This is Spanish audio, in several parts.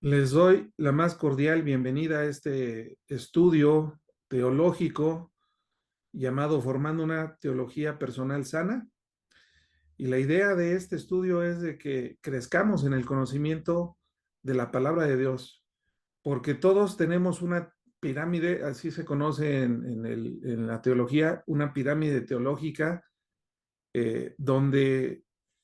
Les doy la más cordial bienvenida a este estudio teológico llamado Formando una Teología Personal Sana. Y la idea de este estudio es de que crezcamos en el conocimiento de la palabra de Dios, porque todos tenemos una pirámide, así se conoce en la teología, una pirámide teológica, donde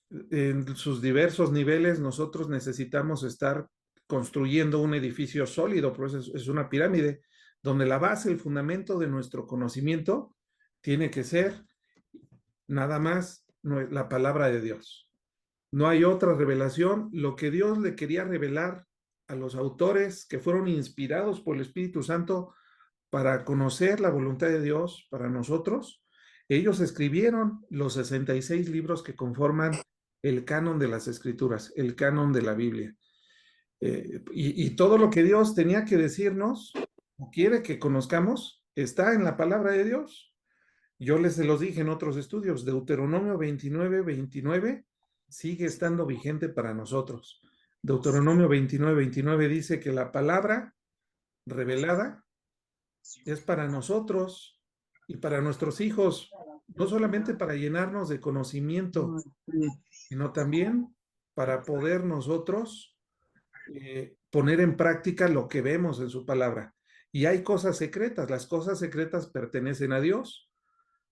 en sus diversos niveles nosotros necesitamos estar construyendo un edificio sólido, por eso es una pirámide, donde la base, el fundamento de nuestro conocimiento tiene que ser nada más la palabra de Dios. No hay otra revelación. Lo que Dios le quería revelar a los autores que fueron inspirados por el Espíritu Santo para conocer la voluntad de Dios para nosotros, ellos escribieron los 66 libros que conforman el canon de las Escrituras, el canon de la Biblia. Y todo lo que Dios tenía que decirnos o quiere que conozcamos está en la palabra de Dios. Yo les se los dije en otros estudios, Deuteronomio 29:29 sigue estando vigente para nosotros. Deuteronomio 29:29 dice que la palabra revelada es para nosotros y para nuestros hijos, no solamente para llenarnos de conocimiento, sino también para poder nosotros poner en práctica lo que vemos en su palabra. Y hay cosas secretas, las cosas secretas pertenecen a Dios.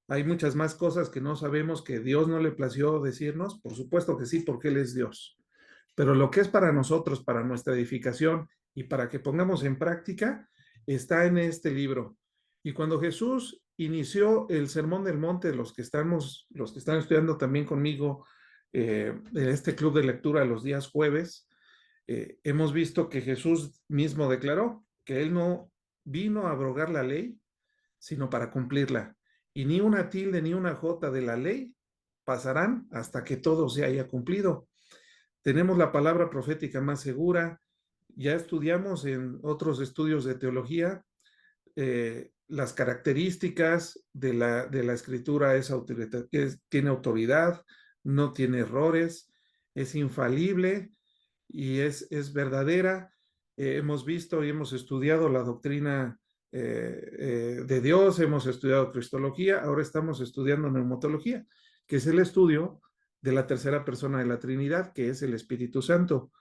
Hay muchas más cosas que no sabemos que Dios no le plació decirnos, por supuesto que sí, porque Él es Dios. Pero lo que es para nosotros, para nuestra edificación y para que pongamos en práctica, está en este libro. Y cuando Jesús inició el Sermón del Monte, los que están estudiando también conmigo en este club de lectura los días jueves, hemos visto que Jesús mismo declaró que Él no vino a abrogar la ley, sino para cumplirla. Y ni una tilde ni una jota de la ley pasarán hasta que todo se haya cumplido. Tenemos la palabra profética más segura. Ya estudiamos en otros estudios de teología las características de la escritura. Tiene autoridad, no tiene errores, es infalible y es verdadera. Hemos visto y hemos estudiado la doctrina de Dios, hemos estudiado cristología, ahora estamos estudiando neumatología, que es el estudio de la tercera persona de la Trinidad, que es el Espíritu Santo.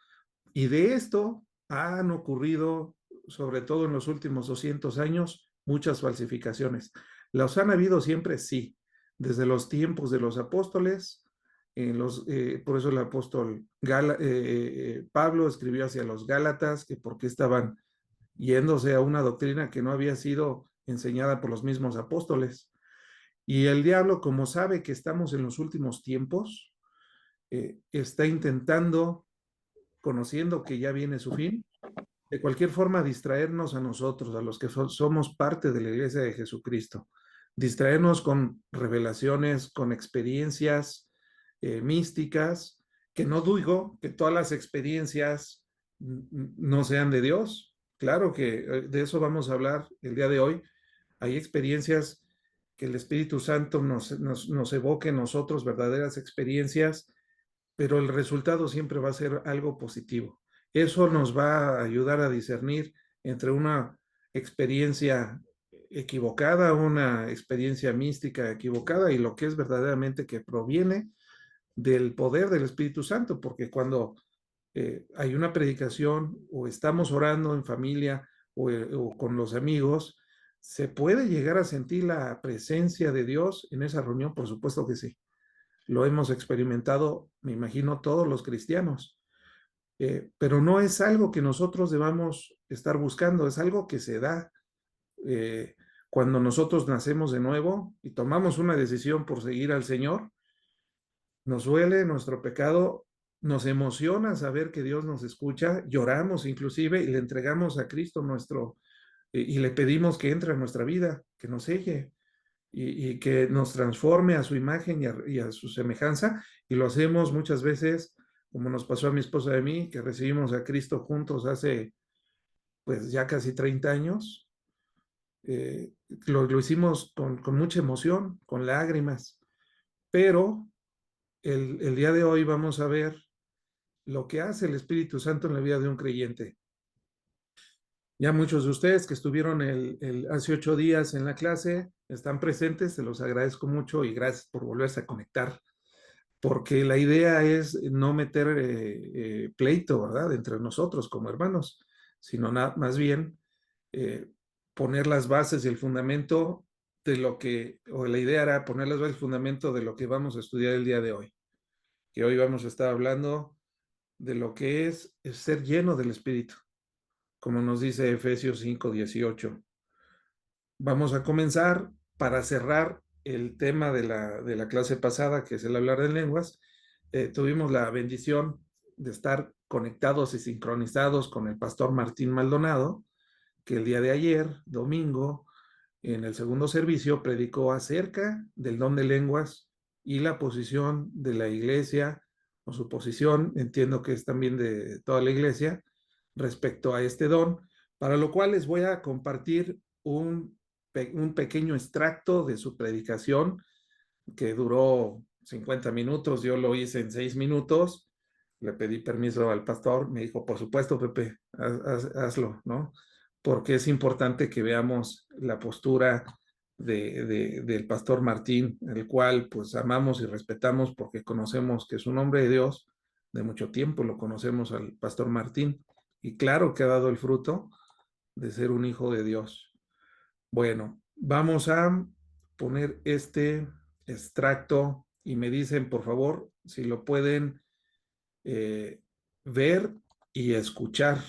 Y de esto han ocurrido, sobre todo en los últimos 200 años, muchas falsificaciones. ¿Las han habido siempre? Sí. Desde los tiempos de los apóstoles, por eso el apóstol Pablo escribió hacia los Gálatas que porque estaban yéndose a una doctrina que no había sido enseñada por los mismos apóstoles. Y el diablo, como sabe que estamos en los últimos tiempos, está intentando, conociendo que ya viene su fin, de cualquier forma distraernos a nosotros, a los que somos parte de la iglesia de Jesucristo, distraernos con revelaciones, con experiencias místicas, que no digo que todas las experiencias no sean de Dios. Claro que de eso vamos a hablar el día de hoy. Hay experiencias que el Espíritu Santo nos evoque en nosotros, verdaderas experiencias, pero el resultado siempre va a ser algo positivo. Eso nos va a ayudar a discernir entre una experiencia equivocada, una experiencia mística equivocada y lo que es verdaderamente que proviene del poder del Espíritu Santo, porque cuando hay una predicación o estamos orando en familia o con los amigos, ¿se puede llegar a sentir la presencia de Dios en esa reunión? Por supuesto que sí. Lo hemos experimentado, me imagino, todos los cristianos. Pero no es algo que nosotros debamos estar buscando, es algo que se da eh, cuando nosotros nacemos de nuevo y tomamos una decisión por seguir al Señor. Nos duele nuestro pecado, nos emociona saber que Dios nos escucha, lloramos inclusive y le entregamos a Cristo y le pedimos que entre en nuestra vida, que nos selle y que nos transforme a su imagen y a su semejanza, y lo hacemos muchas veces, como nos pasó a mi esposa y a mí, que recibimos a Cristo juntos hace pues ya casi 30 años. Lo hicimos con mucha emoción, con lágrimas, pero el día de hoy vamos a ver lo que hace el Espíritu Santo en la vida de un creyente. Ya muchos de ustedes que estuvieron hace 8 días en la clase están presentes, se los agradezco mucho y gracias por volverse a conectar, porque la idea es no meter pleito, ¿verdad?, entre nosotros como hermanos, sino más bien eh, poner las bases y el fundamento de lo que, o la idea era poner las bases y el fundamento de lo que vamos a estudiar el día de hoy, que hoy vamos a estar hablando de lo que es ser lleno del Espíritu, como nos dice Efesios 5:18. Vamos a comenzar para cerrar el tema de la clase pasada, que es el hablar de lenguas. Tuvimos la bendición de estar conectados y sincronizados con el pastor Martín Maldonado, que el día de ayer, domingo, en el segundo servicio, predicó acerca del don de lenguas y la posición de la iglesia, o su posición, entiendo que es también de toda la iglesia, respecto a este don, para lo cual les voy a compartir un pequeño extracto de su predicación que duró 50 minutos, yo lo hice en 6 minutos, le pedí permiso al pastor, me dijo, por supuesto, Pepe, hazlo, ¿no? Porque es importante que veamos la postura del pastor Martín, el cual pues amamos y respetamos porque conocemos que es un hombre de Dios, de mucho tiempo lo conocemos al pastor Martín, y claro que ha dado el fruto de ser un hijo de Dios. Bueno, vamos a poner este extracto y me dicen, por favor, si lo pueden ver y escuchar.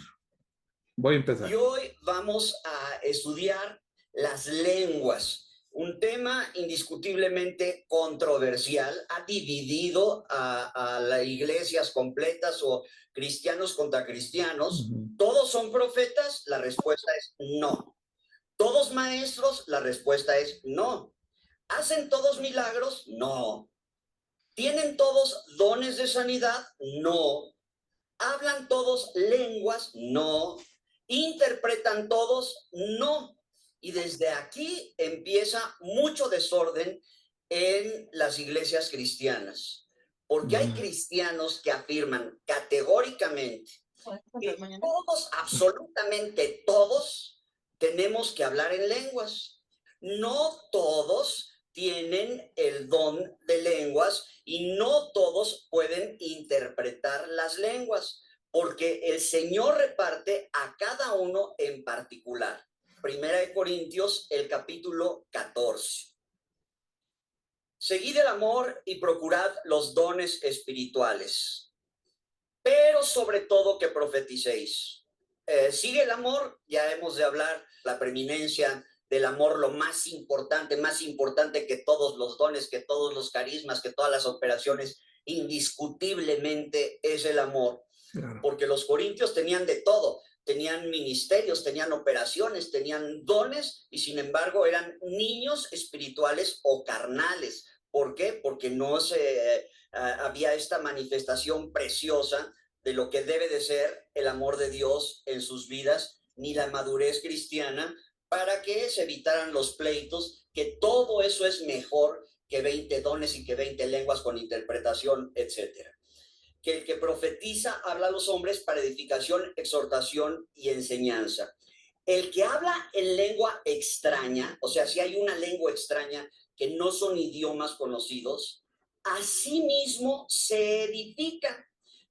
Voy a empezar. Y hoy vamos a estudiar las lenguas, un tema indiscutiblemente controversial, ha dividido a las iglesias completas o cristianos contra cristianos. ¿Todos son profetas? La respuesta es no. ¿Todos maestros? La respuesta es no. ¿Hacen todos milagros? No. ¿Tienen todos dones de sanidad? No. ¿Hablan todos lenguas? No. ¿Interpretan todos? No. Y desde aquí empieza mucho desorden en las iglesias cristianas, porque hay cristianos que afirman categóricamente que todos, absolutamente todos, tenemos que hablar en lenguas. No todos tienen el don de lenguas y no todos pueden interpretar las lenguas, porque el Señor reparte a cada uno en particular. Primera de Corintios, el capítulo 14. Seguid el amor y procurad los dones espirituales, pero sobre todo que profeticéis. Sigue el amor, ya hemos de hablar la preeminencia del amor, lo más importante que todos los dones, que todos los carismas, que todas las operaciones, indiscutiblemente es el amor. Claro. Porque los corintios tenían de todo, tenían ministerios, tenían operaciones, tenían dones y sin embargo eran niños espirituales o carnales. ¿Por qué? Porque no había esta manifestación preciosa de lo que debe de ser el amor de Dios en sus vidas, ni la madurez cristiana, para que se evitaran los pleitos, que todo eso es mejor que 20 dones y que 20 lenguas con interpretación, etcétera. Que el que profetiza habla a los hombres para edificación, exhortación y enseñanza. El que habla en lengua extraña, o sea, si hay una lengua extraña que no son idiomas conocidos, asimismo se edifica,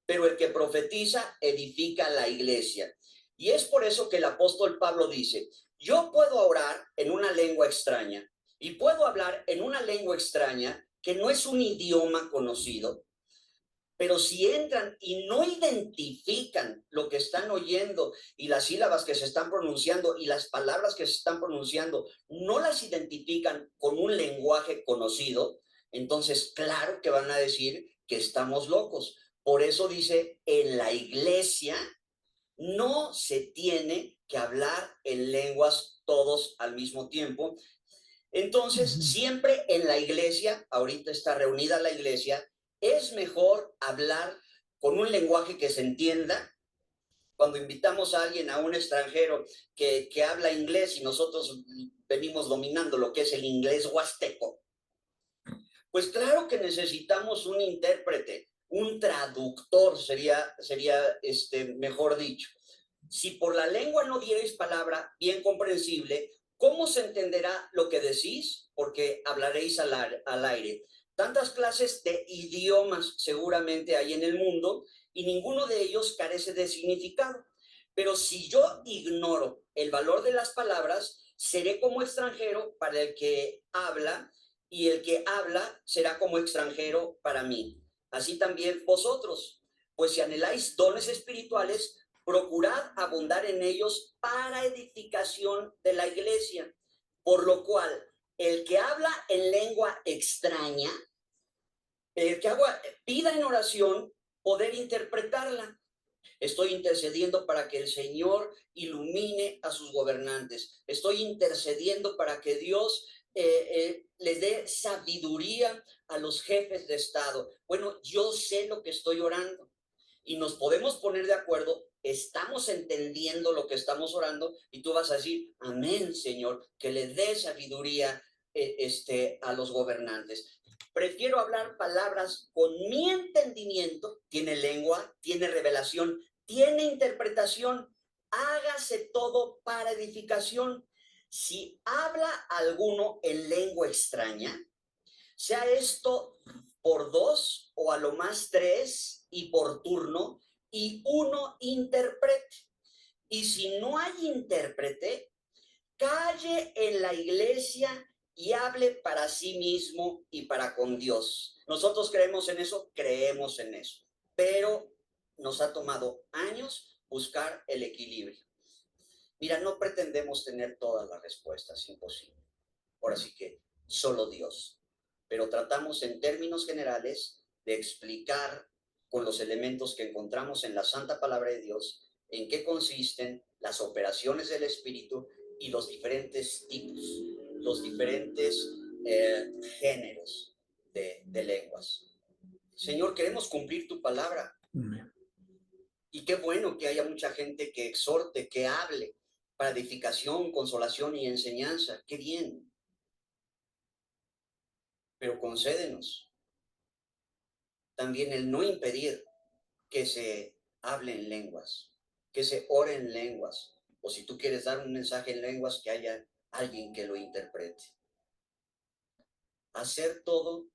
pero el que profetiza edifica la iglesia. Y es por eso que el apóstol Pablo dice, yo puedo orar en una lengua extraña y puedo hablar en una lengua extraña que no es un idioma conocido, pero si entran y no identifican lo que están oyendo y las sílabas que se están pronunciando y las palabras que se están pronunciando, no las identifican con un lenguaje conocido, entonces claro que van a decir que estamos locos. Por eso dice, en la iglesia no se tiene que hablar en lenguas todos al mismo tiempo. Entonces, siempre en la iglesia, ahorita está reunida la iglesia, es mejor hablar con un lenguaje que se entienda. Cuando invitamos a alguien, a un extranjero que habla inglés y nosotros venimos dominando lo que es el inglés huasteco, pues claro que necesitamos un intérprete, un traductor sería mejor dicho. Si por la lengua no diereis palabra bien comprensible, ¿cómo se entenderá lo que decís? Porque hablaréis al aire. Tantas clases de idiomas seguramente hay en el mundo y ninguno de ellos carece de significado. Pero si yo ignoro el valor de las palabras, seré como extranjero para el que habla y el que habla será como extranjero para mí. Así también vosotros, pues si anheláis dones espirituales, procurad abundar en ellos para edificación de la iglesia. Por lo cual, el que habla en lengua extraña, el que pida en oración poder interpretarla. Estoy intercediendo para que el Señor ilumine a sus gobernantes. Estoy intercediendo para que Dios les dé sabiduría a los jefes de Estado. Bueno, yo sé lo que estoy orando y nos podemos poner de acuerdo. Estamos entendiendo lo que estamos orando y tú vas a decir, amén, Señor, que le dé sabiduría a los gobernantes. Prefiero hablar palabras con mi entendimiento, tiene lengua, tiene revelación, tiene interpretación, hágase todo para edificación. Si habla alguno en lengua extraña, sea esto por dos o a lo más tres y por turno, y uno interprete. Y si no hay intérprete, calle en la iglesia y hable para sí mismo y para con Dios. Nosotros creemos en eso, pero nos ha tomado años buscar el equilibrio. Mira, no pretendemos tener todas las respuestas, imposible. Ahora sí que solo Dios. Pero tratamos en términos generales de explicar con los elementos que encontramos en la Santa Palabra de Dios en qué consisten las operaciones del Espíritu y los diferentes tipos, los diferentes géneros de lenguas. Señor, queremos cumplir tu palabra. Y qué bueno que haya mucha gente que exhorte, que hable para edificación, consolación y enseñanza. Qué bien. Pero concédenos también el no impedir que se hable en lenguas, que se ore en lenguas, o si tú quieres dar un mensaje en lenguas, que haya alguien que lo interprete. Hacer todo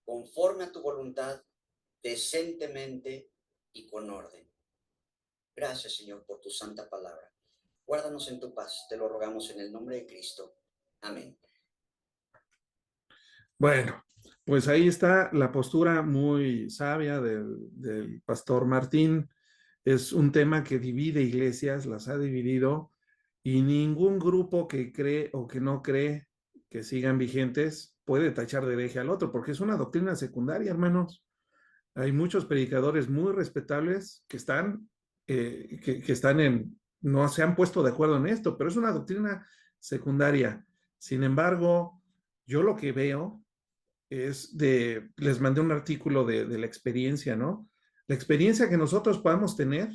conforme a tu voluntad, decentemente y con orden. Gracias, Señor, por tu santa palabra. Guárdanos en tu paz, te lo rogamos en el nombre de Cristo. Amén. Bueno, pues ahí está la postura muy sabia del pastor Martín. Es un tema que divide iglesias, las ha dividido, y ningún grupo que cree o que no cree que sigan vigentes puede tachar de hereje al otro, porque es una doctrina secundaria, hermanos. Hay muchos predicadores muy respetables que están no se han puesto de acuerdo en esto, pero es una doctrina secundaria. Sin embargo, yo lo que veo les mandé un artículo de la experiencia, ¿no? La experiencia que nosotros podamos tener,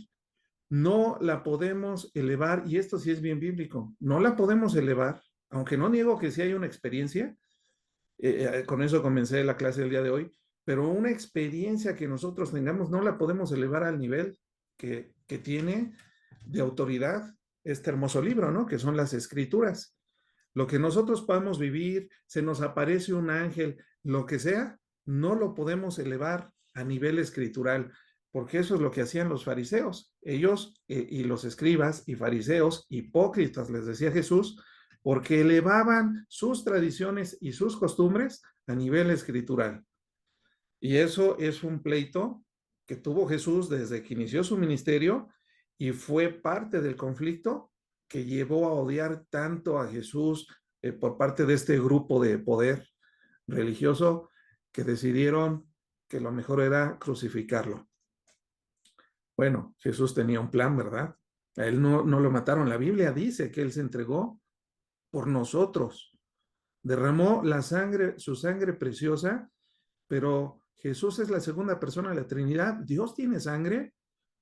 no la podemos elevar, y esto sí es bien bíblico, no la podemos elevar, aunque no niego que sí hay una experiencia, con eso comencé la clase del día de hoy, pero una experiencia que nosotros tengamos no la podemos elevar al nivel que tiene de autoridad este hermoso libro, ¿no? Que son las escrituras. Lo que nosotros podamos vivir, se nos aparece un ángel, lo que sea, no lo podemos elevar a nivel escritural, porque eso es lo que hacían los fariseos. Ellos y los escribas y fariseos, hipócritas, les decía Jesús, porque elevaban sus tradiciones y sus costumbres a nivel escritural. Y eso es un pleito que tuvo Jesús desde que inició su ministerio y fue parte del conflicto que llevó a odiar tanto a Jesús por parte de este grupo de poder religioso que decidieron que lo mejor era crucificarlo. Bueno, Jesús tenía un plan, ¿verdad? A él no lo mataron. La Biblia dice que él se entregó por nosotros. Derramó su sangre preciosa, pero Jesús es la segunda persona de la Trinidad. ¿Dios tiene sangre?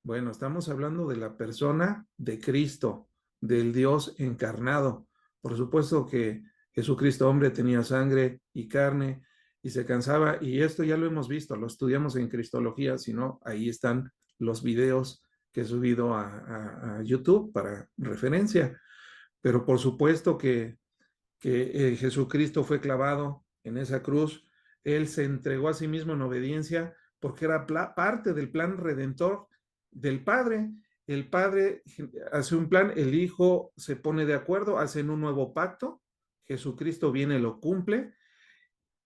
Bueno, estamos hablando de la persona de Cristo, del Dios encarnado. Por supuesto que Jesucristo hombre tenía sangre y carne y se cansaba, y esto ya lo hemos visto, lo estudiamos en Cristología, si no, ahí están los videos que he subido a YouTube para referencia. Pero por supuesto que Jesucristo fue clavado en esa cruz. Él se entregó a sí mismo en obediencia porque era parte del plan redentor del Padre. El Padre hace un plan, el Hijo se pone de acuerdo, hacen un nuevo pacto, Jesucristo viene, lo cumple,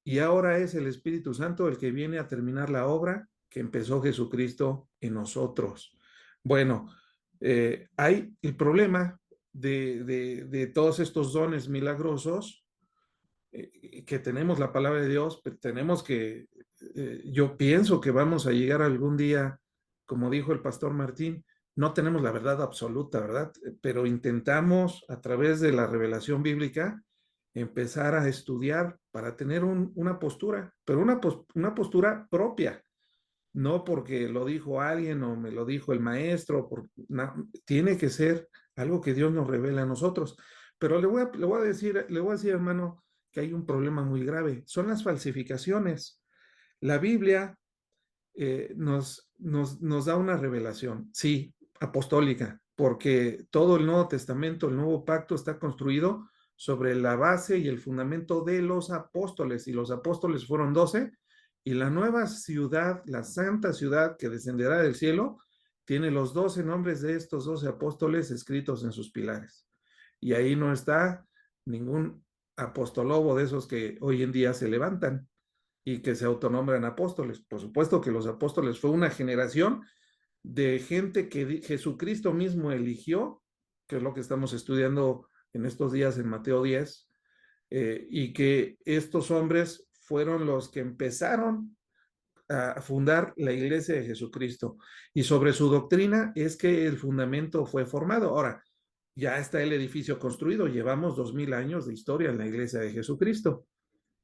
y ahora es el Espíritu Santo el que viene a terminar la obra que empezó Jesucristo en nosotros. Bueno, hay el problema de todos estos dones milagrosos, que tenemos la palabra de Dios, pero tenemos que, yo pienso que vamos a llegar algún día, como dijo el pastor Martín, no tenemos la verdad absoluta, ¿verdad? Pero intentamos a través de la revelación bíblica empezar a estudiar para tener una postura, pero una postura propia, no porque lo dijo alguien o me lo dijo el maestro, tiene que ser algo que Dios nos revela a nosotros. Pero le voy a decir, hermano, que hay un problema muy grave, son las falsificaciones. La Biblia nos da una revelación, sí, apostólica, porque todo el Nuevo Testamento, el Nuevo Pacto está construido sobre la base y el fundamento de los apóstoles, y los apóstoles fueron 12, y la nueva ciudad, la santa ciudad que descenderá del cielo, tiene los 12 nombres de estos 12 apóstoles escritos en sus pilares. Y ahí no está ningún apostolobo de esos que hoy en día se levantan y que se autonombran apóstoles. Por supuesto que los apóstoles fue una generación de gente que Jesucristo mismo eligió, que es lo que estamos estudiando en estos días en Mateo 10, y que estos hombres fueron los que empezaron a fundar la iglesia de Jesucristo. Y sobre su doctrina es que el fundamento fue formado. Ahora, ya está el edificio construido, llevamos 2000 años de historia en la iglesia de Jesucristo.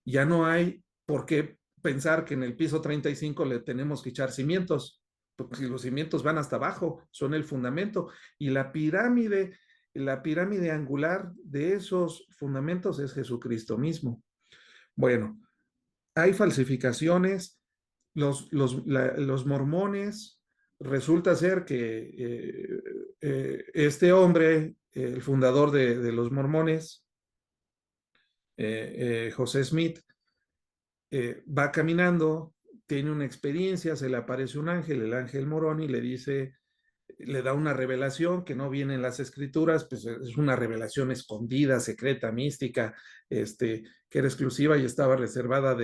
Ya no hay por qué pensar que en el piso 35 le tenemos que echar cimientos, porque si los cimientos van hasta abajo, son el fundamento. Y la pirámide angular de esos fundamentos es Jesucristo mismo. Bueno, hay falsificaciones, los mormones, resulta ser que este hombre, el fundador de los mormones, José Smith, va caminando, tiene una experiencia, se le aparece un ángel, el ángel Moroni, le dice, le da una revelación que no viene en las escrituras, pues es una revelación escondida, secreta, mística, que era exclusiva y estaba reservada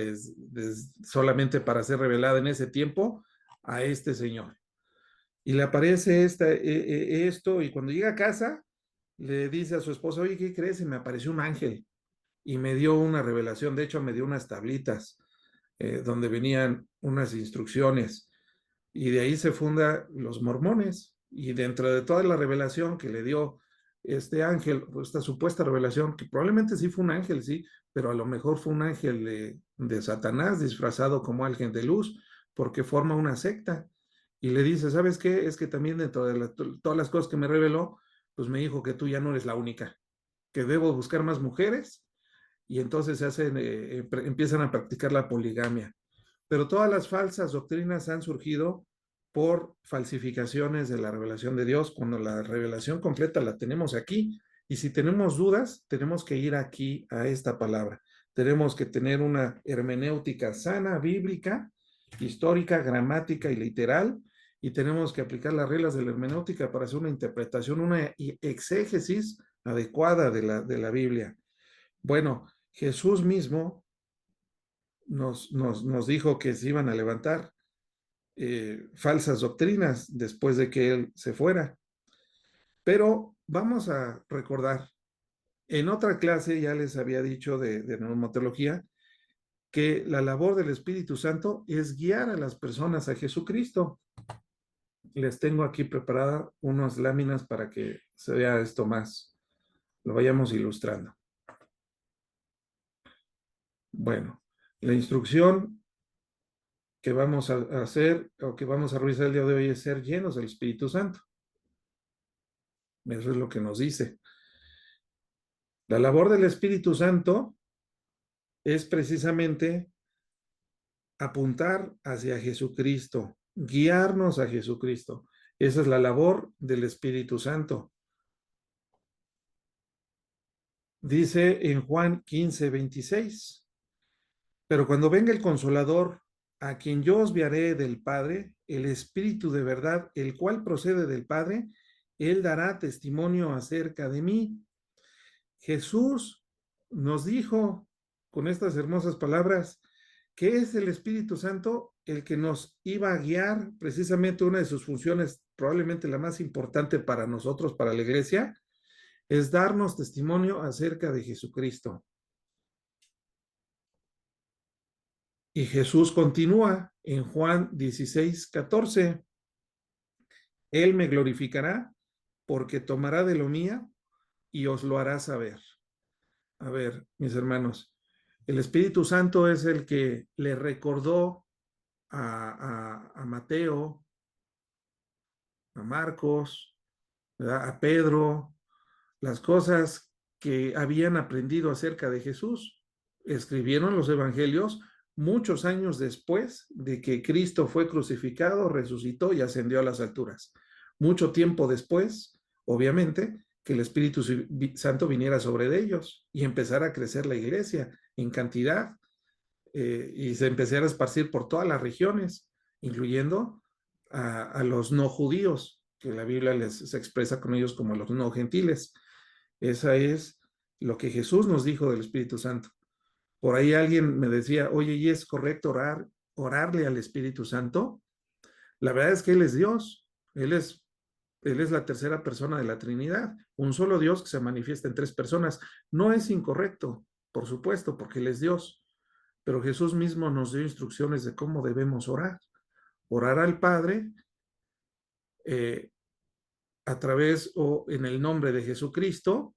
solamente para ser revelada en ese tiempo a este señor. Y le aparece esto, y cuando llega a casa, le dice a su esposa, oye, ¿qué crees? Y me apareció un ángel y me dio una revelación, de hecho me dio unas tablitas donde venían unas instrucciones, y de ahí se funda los mormones. Y dentro de toda la revelación que le dio este ángel, esta supuesta revelación, que probablemente sí fue un ángel, sí, pero a lo mejor fue un ángel de Satanás disfrazado como ángel de luz, porque forma una secta. Y le dice, ¿sabes qué? Es que también dentro de todas las cosas que me reveló, pues me dijo que tú ya no eres la única, que debo buscar más mujeres, y entonces empiezan a practicar la poligamia. Pero todas las falsas doctrinas han surgido por falsificaciones de la revelación de Dios, cuando la revelación completa la tenemos aquí. Y si tenemos dudas, tenemos que ir aquí a esta palabra. Tenemos que tener una hermenéutica sana, bíblica, histórica, gramática y literal, y tenemos que aplicar las reglas de la hermenéutica para hacer una interpretación, una exégesis adecuada de la Biblia. Bueno, Jesús mismo nos dijo que se iban a levantar falsas doctrinas después de que él se fuera. Pero vamos a recordar, en otra clase ya les había dicho de neumatología que la labor del Espíritu Santo es guiar a las personas a Jesucristo. Les tengo aquí preparada unas láminas para que se vea esto más, lo vayamos ilustrando. Bueno, la instrucción que vamos a hacer o que vamos a revisar el día de hoy es ser llenos del Espíritu Santo. Eso es lo que nos dice. La labor del Espíritu Santo es precisamente apuntar hacia Jesucristo, guiarnos a Jesucristo. Esa es la labor del Espíritu Santo. Dice en Juan 15:26, pero cuando venga el Consolador, a quien yo os enviaré del Padre, el Espíritu de verdad, el cual procede del Padre, él dará testimonio acerca de mí. Jesús nos dijo con estas hermosas palabras que es el Espíritu Santo el que nos iba a guiar, precisamente una de sus funciones, probablemente la más importante para nosotros, para la iglesia, es darnos testimonio acerca de Jesucristo. Y Jesús continúa en Juan 16:14. Él me glorificará porque tomará de lo mío y os lo hará saber. A ver, mis hermanos, el Espíritu Santo es el que le recordó a Mateo, a Marcos, ¿verdad? A Pedro, las cosas que habían aprendido acerca de Jesús. Escribieron los evangelios muchos años después de que Cristo fue crucificado, resucitó y ascendió a las alturas. Mucho tiempo después, obviamente, que el Espíritu Santo viniera sobre ellos y empezara a crecer la iglesia en cantidad y se empezara a esparcir por todas las regiones, incluyendo a los no judíos, que la Biblia se expresa con ellos como los no gentiles. Esa es lo que Jesús nos dijo del Espíritu Santo. Por ahí alguien me decía, oye, ¿y es correcto orarle al Espíritu Santo? La verdad es que Él es Dios, Él es la tercera persona de la Trinidad, un solo Dios que se manifiesta en tres personas. No es incorrecto, por supuesto, porque Él es Dios, pero Jesús mismo nos dio instrucciones de cómo debemos orar. Orar al Padre eh, a través o en el nombre de Jesucristo,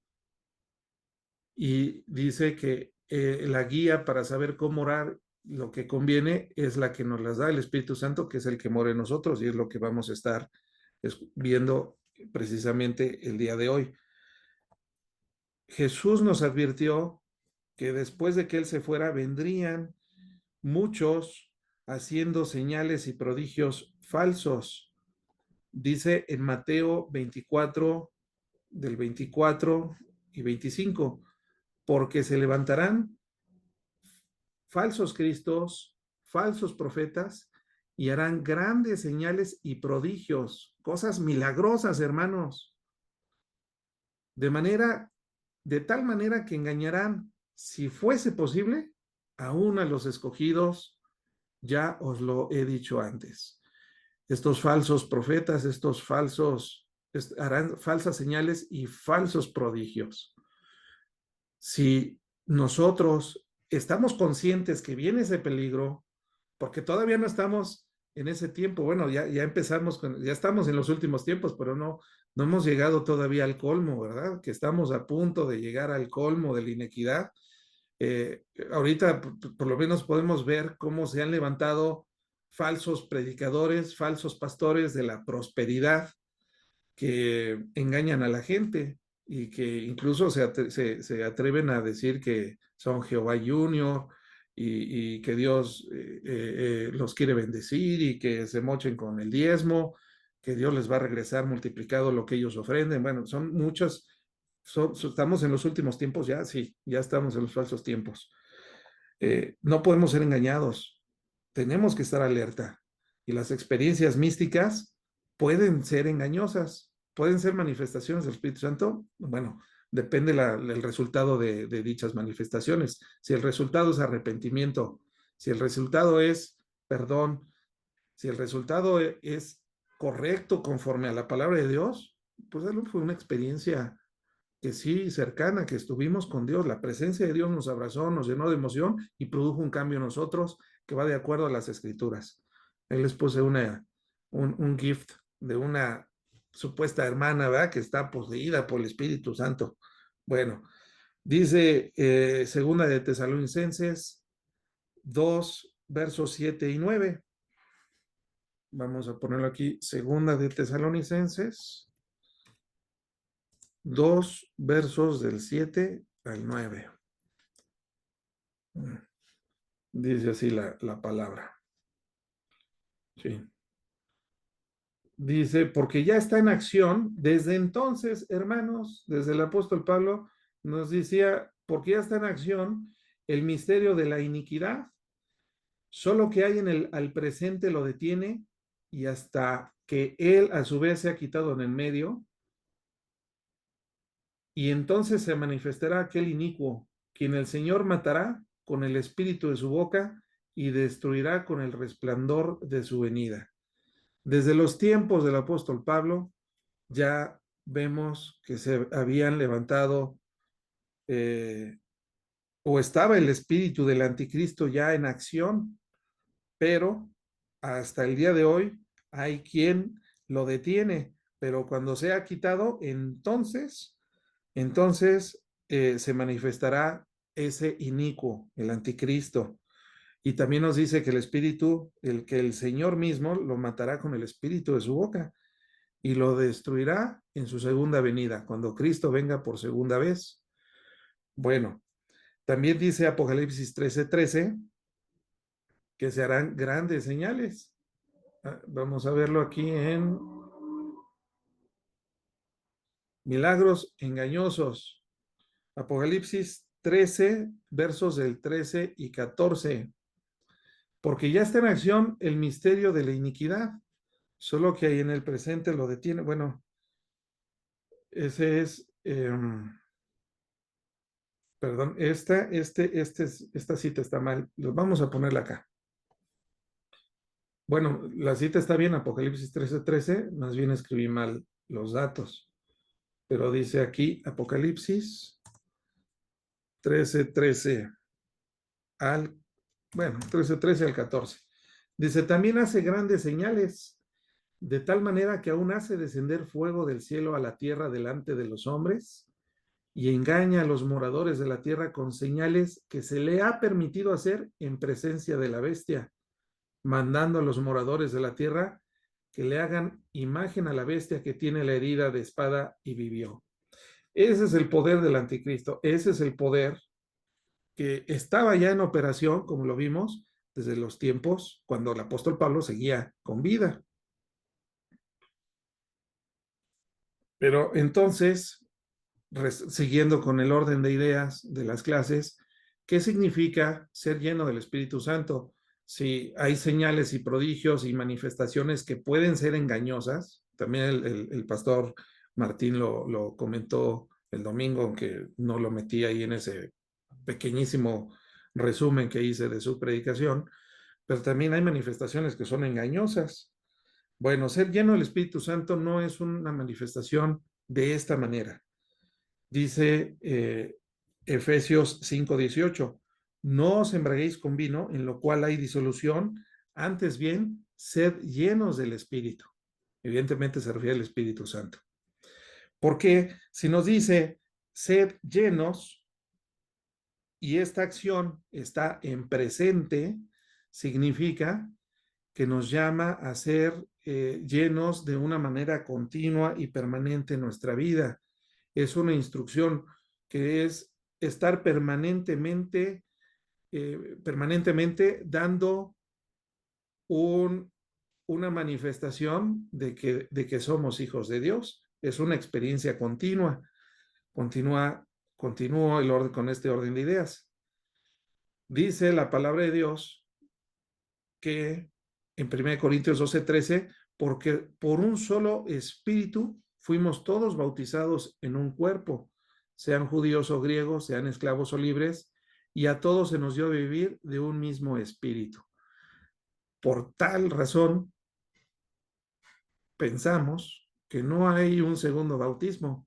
y dice que la guía para saber cómo orar, lo que conviene, es la que nos las da el Espíritu Santo, que es el que mora en nosotros, y es lo que vamos a estar viendo precisamente el día de hoy. Jesús nos advirtió que después de que Él se fuera, vendrían muchos haciendo señales y prodigios falsos. Dice en Mateo 24, del 24 y 25, porque se levantarán falsos cristos, falsos profetas, y harán grandes señales y prodigios, cosas milagrosas, hermanos, de tal manera que engañarán, si fuese posible, aún a los escogidos. Ya os lo he dicho antes. Estos falsos profetas, estos falsos, harán falsas señales y falsos prodigios. Si nosotros estamos conscientes que viene ese peligro, porque todavía no estamos en ese tiempo, bueno, ya empezamos, ya estamos en los últimos tiempos, pero no hemos llegado todavía al colmo, ¿verdad? Que estamos a punto de llegar al colmo de la inequidad. Ahorita por lo menos podemos ver cómo se han levantado falsos predicadores, falsos pastores de la prosperidad que engañan a la gente y que incluso se atreven a decir que son Jehová Junior y que Dios los quiere bendecir y que se mochen con el diezmo, que Dios les va a regresar multiplicado lo que ellos ofrenden. Bueno, son muchas, estamos en los últimos tiempos ya, sí, ya estamos en los falsos tiempos. No podemos ser engañados, tenemos que estar alerta. Y las experiencias místicas pueden ser engañosas, pueden ser manifestaciones del Espíritu Santo. Bueno, depende el resultado de dichas manifestaciones. Si el resultado es arrepentimiento, si el resultado es perdón, si el resultado es correcto conforme a la palabra de Dios, pues fue una experiencia que sí, cercana, que estuvimos con Dios, la presencia de Dios nos abrazó, nos llenó de emoción y produjo un cambio en nosotros que va de acuerdo a las escrituras. Ahí les puse un gift de una supuesta hermana, ¿verdad? Que está poseída por el Espíritu Santo. Bueno, dice segunda de Tesalonicenses 2, versos 7 y 9. Vamos a ponerlo aquí, segunda de Tesalonicenses 2, versos del 7 al 9. Dice así la palabra. Sí. Dice, porque ya está en acción desde entonces, hermanos, desde el apóstol Pablo nos decía, porque ya está en acción el misterio de la iniquidad, solo que hay en el al presente lo detiene y hasta que él a su vez se ha quitado en el medio, y entonces se manifestará aquel inicuo, quien el Señor matará con el espíritu de su boca y destruirá con el resplandor de su venida. Desde los tiempos del apóstol Pablo ya vemos que se habían levantado o estaba el espíritu del anticristo ya en acción, pero hasta el día de hoy hay quien lo detiene, pero cuando sea quitado, entonces se manifestará ese inicuo, el anticristo. Y también nos dice que el espíritu, que el Señor mismo lo matará con el espíritu de su boca y lo destruirá en su segunda venida, cuando Cristo venga por segunda vez. Bueno, también dice Apocalipsis 13:13 que se harán grandes señales. Vamos a verlo aquí en milagros engañosos. Apocalipsis 13, versos del 13 y 14. Porque ya está en acción el misterio de la iniquidad, solo que ahí en el presente lo detiene. Bueno, ese es, perdón, esta cita está mal. Vamos a ponerla acá. Bueno, la cita está bien, Apocalipsis 13:13, más bien escribí mal los datos, pero dice aquí Apocalipsis 13:13 al, bueno, 13:13 al 14. Dice, también hace grandes señales, de tal manera que aún hace descender fuego del cielo a la tierra delante de los hombres y engaña a los moradores de la tierra con señales que se le ha permitido hacer en presencia de la bestia, mandando a los moradores de la tierra que le hagan imagen a la bestia que tiene la herida de espada y vivió. Ese es el poder del anticristo, ese es el poder que estaba ya en operación, como lo vimos, desde los tiempos cuando el apóstol Pablo seguía con vida. Pero entonces, siguiendo con el orden de ideas de las clases, ¿qué significa ser lleno del Espíritu Santo? Si hay señales y prodigios y manifestaciones que pueden ser engañosas, también el pastor Martín lo comentó el domingo, aunque no lo metí ahí en ese pequeñísimo resumen que hice de su predicación, pero también hay manifestaciones que son engañosas. Bueno, ser lleno del Espíritu Santo no es una manifestación de esta manera. Dice Efesios 5:18, no os embraguéis con vino, en lo cual hay disolución, antes bien, sed llenos del Espíritu. Evidentemente se refiere al Espíritu Santo. Porque si nos dice, sed llenos, y esta acción está en presente, significa que nos llama a ser llenos de una manera continua y permanente en nuestra vida. Es una instrucción que es estar permanentemente dando una manifestación de que somos hijos de Dios. Es una experiencia continua. Continúo el orden con este orden de ideas. Dice la palabra de Dios que en 1 Corintios 12:13, porque por un solo espíritu fuimos todos bautizados en un cuerpo, sean judíos o griegos, sean esclavos o libres, y a todos se nos dio vivir de un mismo espíritu. Por tal razón, pensamos que no hay un segundo bautismo.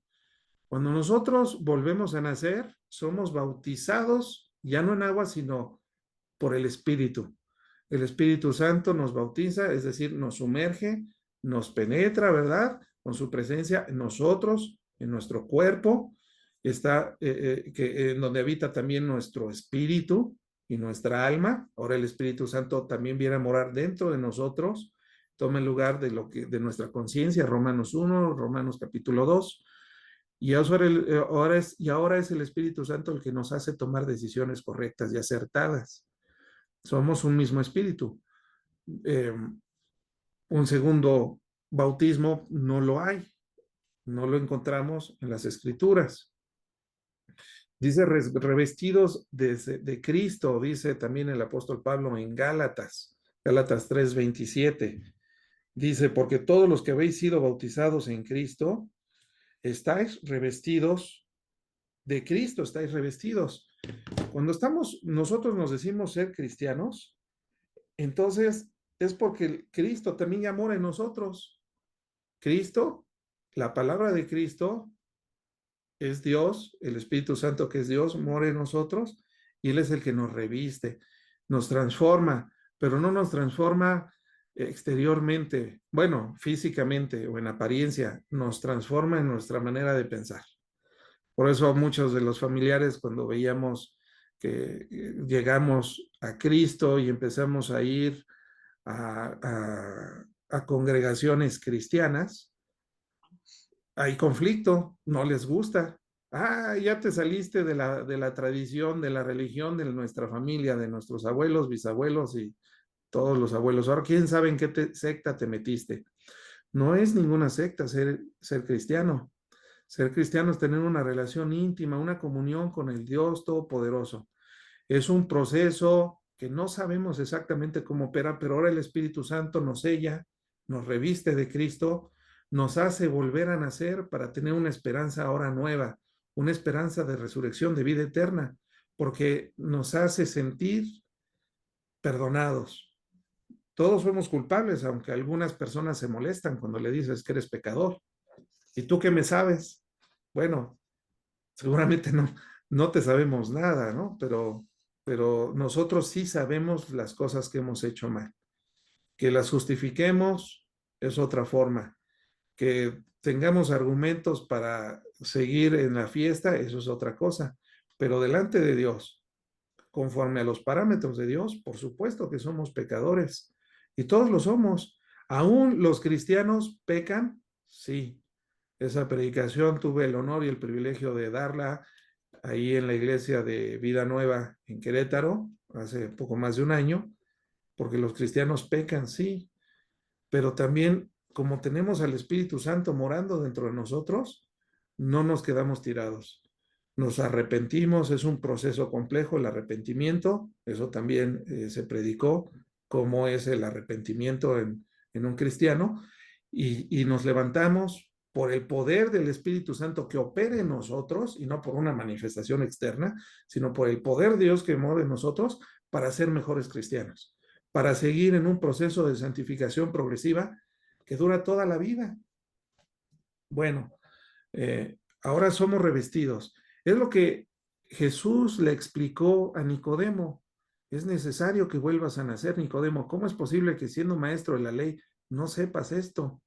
Cuando nosotros volvemos a nacer, somos bautizados ya no en agua, sino por el Espíritu. El Espíritu Santo nos bautiza, es decir, nos sumerge, nos penetra, ¿verdad? Con su presencia en nosotros, en nuestro cuerpo, está en donde habita también nuestro espíritu y nuestra alma. Ahora el Espíritu Santo también viene a morar dentro de nosotros, toma el lugar de nuestra conciencia, Romanos 1, Romanos capítulo 2. Y ahora es el Espíritu Santo el que nos hace tomar decisiones correctas y acertadas. Somos un mismo espíritu. Un segundo bautismo no lo hay, no lo encontramos en las escrituras. Dice revestidos de Cristo, dice también el apóstol Pablo en Gálatas, Gálatas 3:27. Dice, porque todos los que habéis sido bautizados en Cristo, estáis revestidos de Cristo, estáis revestidos. Cuando nosotros nos decimos ser cristianos, entonces es porque Cristo también ya mora en nosotros. Cristo, la palabra de Cristo es Dios, el Espíritu Santo que es Dios, mora en nosotros y Él es el que nos reviste, nos transforma, pero no nos transforma exteriormente, bueno, físicamente o en apariencia, nos transforma en nuestra manera de pensar. Por eso muchos de los familiares cuando veíamos que llegamos a Cristo y empezamos a ir a congregaciones cristianas, hay conflicto, no les gusta. Ah, ya te saliste de la tradición, de la religión de nuestra familia, de nuestros abuelos, bisabuelos y todos los abuelos. Ahora, ¿quién sabe en qué secta te metiste? No es ninguna secta ser cristiano. Ser cristiano es tener una relación íntima, una comunión con el Dios Todopoderoso. Es un proceso que no sabemos exactamente cómo opera, pero ahora el Espíritu Santo nos sella, nos reviste de Cristo, nos hace volver a nacer para tener una esperanza ahora nueva, una esperanza de resurrección, de vida eterna, porque nos hace sentir perdonados. Todos somos culpables, aunque algunas personas se molestan cuando le dices que eres pecador. ¿Y tú qué me sabes? Bueno, seguramente no te sabemos nada, ¿no? Pero nosotros sí sabemos las cosas que hemos hecho mal. Que las justifiquemos es otra forma. Que tengamos argumentos para seguir en la fiesta, eso es otra cosa. Pero delante de Dios, conforme a los parámetros de Dios, por supuesto que somos pecadores. Y todos lo somos. ¿Aún los cristianos pecan? Sí. Esa predicación tuve el honor y el privilegio de darla ahí en la iglesia de Vida Nueva en Querétaro, hace poco más de un año, porque los cristianos pecan, sí, pero también como tenemos al Espíritu Santo morando dentro de nosotros, no nos quedamos tirados. Nos arrepentimos, es un proceso complejo el arrepentimiento, eso también se predicó, cómo es el arrepentimiento en un cristiano, y nos levantamos por el poder del Espíritu Santo que opere en nosotros, y no por una manifestación externa, sino por el poder de Dios que mora en nosotros para ser mejores cristianos, para seguir en un proceso de santificación progresiva que dura toda la vida. Bueno, ahora somos revestidos. Es lo que Jesús le explicó a Nicodemo. Es necesario que vuelvas a nacer, Nicodemo. ¿Cómo es posible que siendo maestro de la ley no sepas esto?